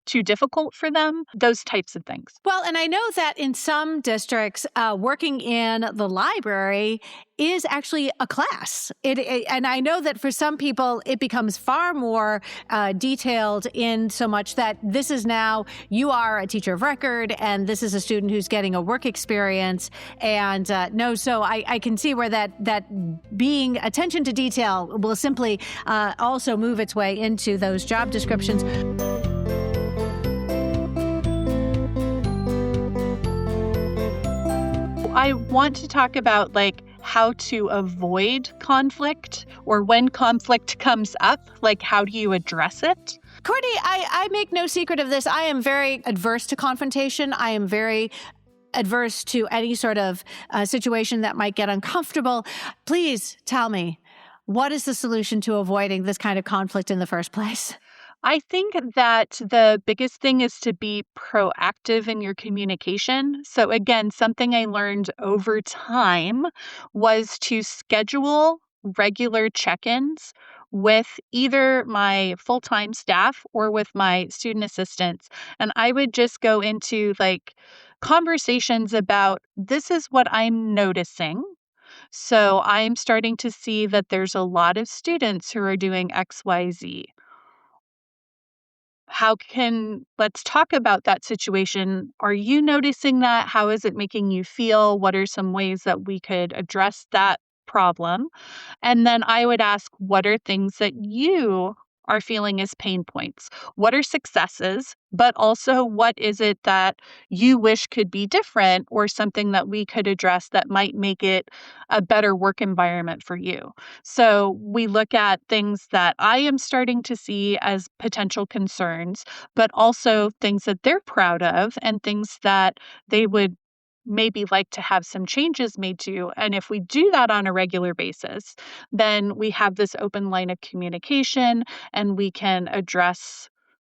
Speaker 7: too difficult for them, those types of things.
Speaker 1: Well, and I know that in some districts, working in the library is actually a class. And I know that for some people, it becomes far more detailed in so much that this is now, you are a teacher of record, and this is a student who's getting a work experience. And so I can see where that being attention to detail will simply also move its way into those job descriptions.
Speaker 7: I want to talk about like how to avoid conflict or when conflict comes up, like how do you address it?
Speaker 1: Courtney, I make no secret of this. I am very adverse to confrontation. I am very adverse to any sort of situation that might get uncomfortable. Please tell me, what is the solution to avoiding this kind of conflict in the first place?
Speaker 7: I think that the biggest thing is to be proactive in your communication. So again, something I learned over time was to schedule regular check-ins with either my full-time staff or with my student assistants. And I would just go into like conversations about, this is what I'm noticing. So I'm starting to see that there's a lot of students who are doing XYZ. Let's talk about that situation. Are you noticing that? How is it making you feel? What are some ways that we could address that problem? And then I would ask, what are things that you are feeling as pain points? What are successes? But also, what is it that you wish could be different or something that we could address that might make it a better work environment for you? So we look at things that I am starting to see as potential concerns, but also things that they're proud of and things that they would maybe like to have some changes made to. And if we do that on a regular basis, then we have this open line of communication and we can address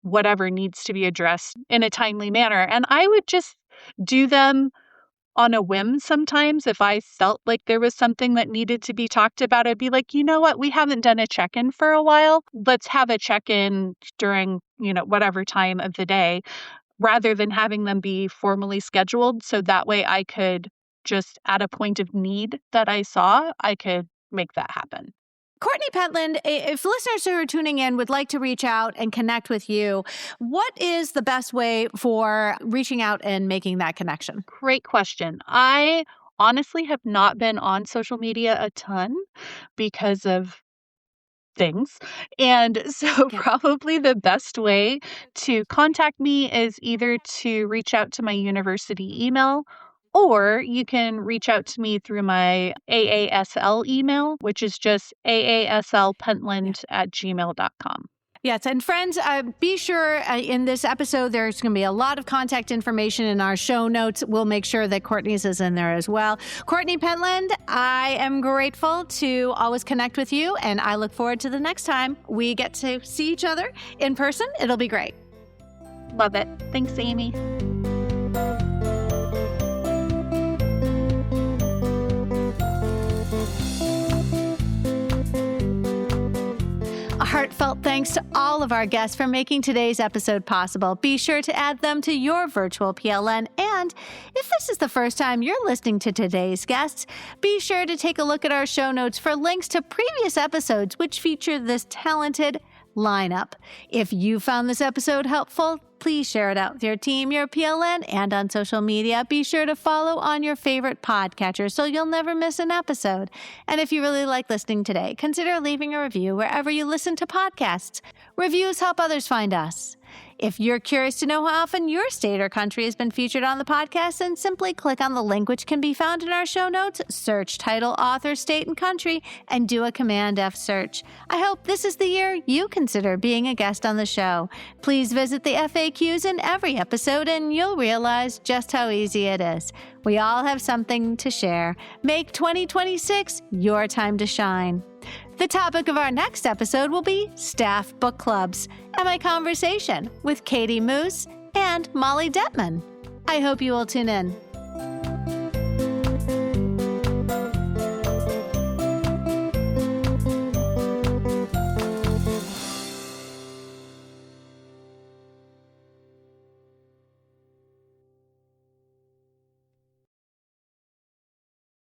Speaker 7: whatever needs to be addressed in a timely manner. And I would just do them on a whim sometimes. If I felt like there was something that needed to be talked about, I'd be like, you know what, we haven't done a check-in for a while. Let's have a check-in during, whatever time of the day, rather than having them be formally scheduled. So that way I could just, at a point of need that I saw, I could make that happen.
Speaker 1: Courtney Pentland, if listeners who are tuning in would like to reach out and connect with you, what is the best way for reaching out and making that connection?
Speaker 7: Great question. I honestly have not been on social media a ton because of things. And so probably the best way to contact me is either to reach out to my university email, or you can reach out to me through my AASL email, which is just aaslpentland@gmail.com.
Speaker 1: Yes, and friends, be sure in this episode, there's going to be a lot of contact information in our show notes. We'll make sure that Courtney's is in there as well. Courtney Pentland, I am grateful to always connect with you, and I look forward to the next time we get to see each other in person. It'll be great.
Speaker 7: Love it. Thanks, Amy.
Speaker 1: A heartfelt thanks to all of our guests for making today's episode possible. Be sure to add them to your virtual PLN. And if this is the first time you're listening to today's guests, be sure to take a look at our show notes for links to previous episodes which feature this talented lineup. If you found this episode helpful, please share it out with your team, your PLN, and on social media. Be sure to follow on your favorite podcatcher so you'll never miss an episode. And if you really like listening today, consider leaving a review wherever you listen to podcasts. Reviews help others find us. If you're curious to know how often your state or country has been featured on the podcast, then simply click on the link which can be found in our show notes, search title, author, state, and country, and do a Command F search. I hope this is the year you consider being a guest on the show. Please visit the FAQs in every episode and you'll realize just how easy it is. We all have something to share. Make 2026 your time to shine. The topic of our next episode will be staff book clubs and my conversation with Katie Moose and Molly Detman. I hope you will tune in.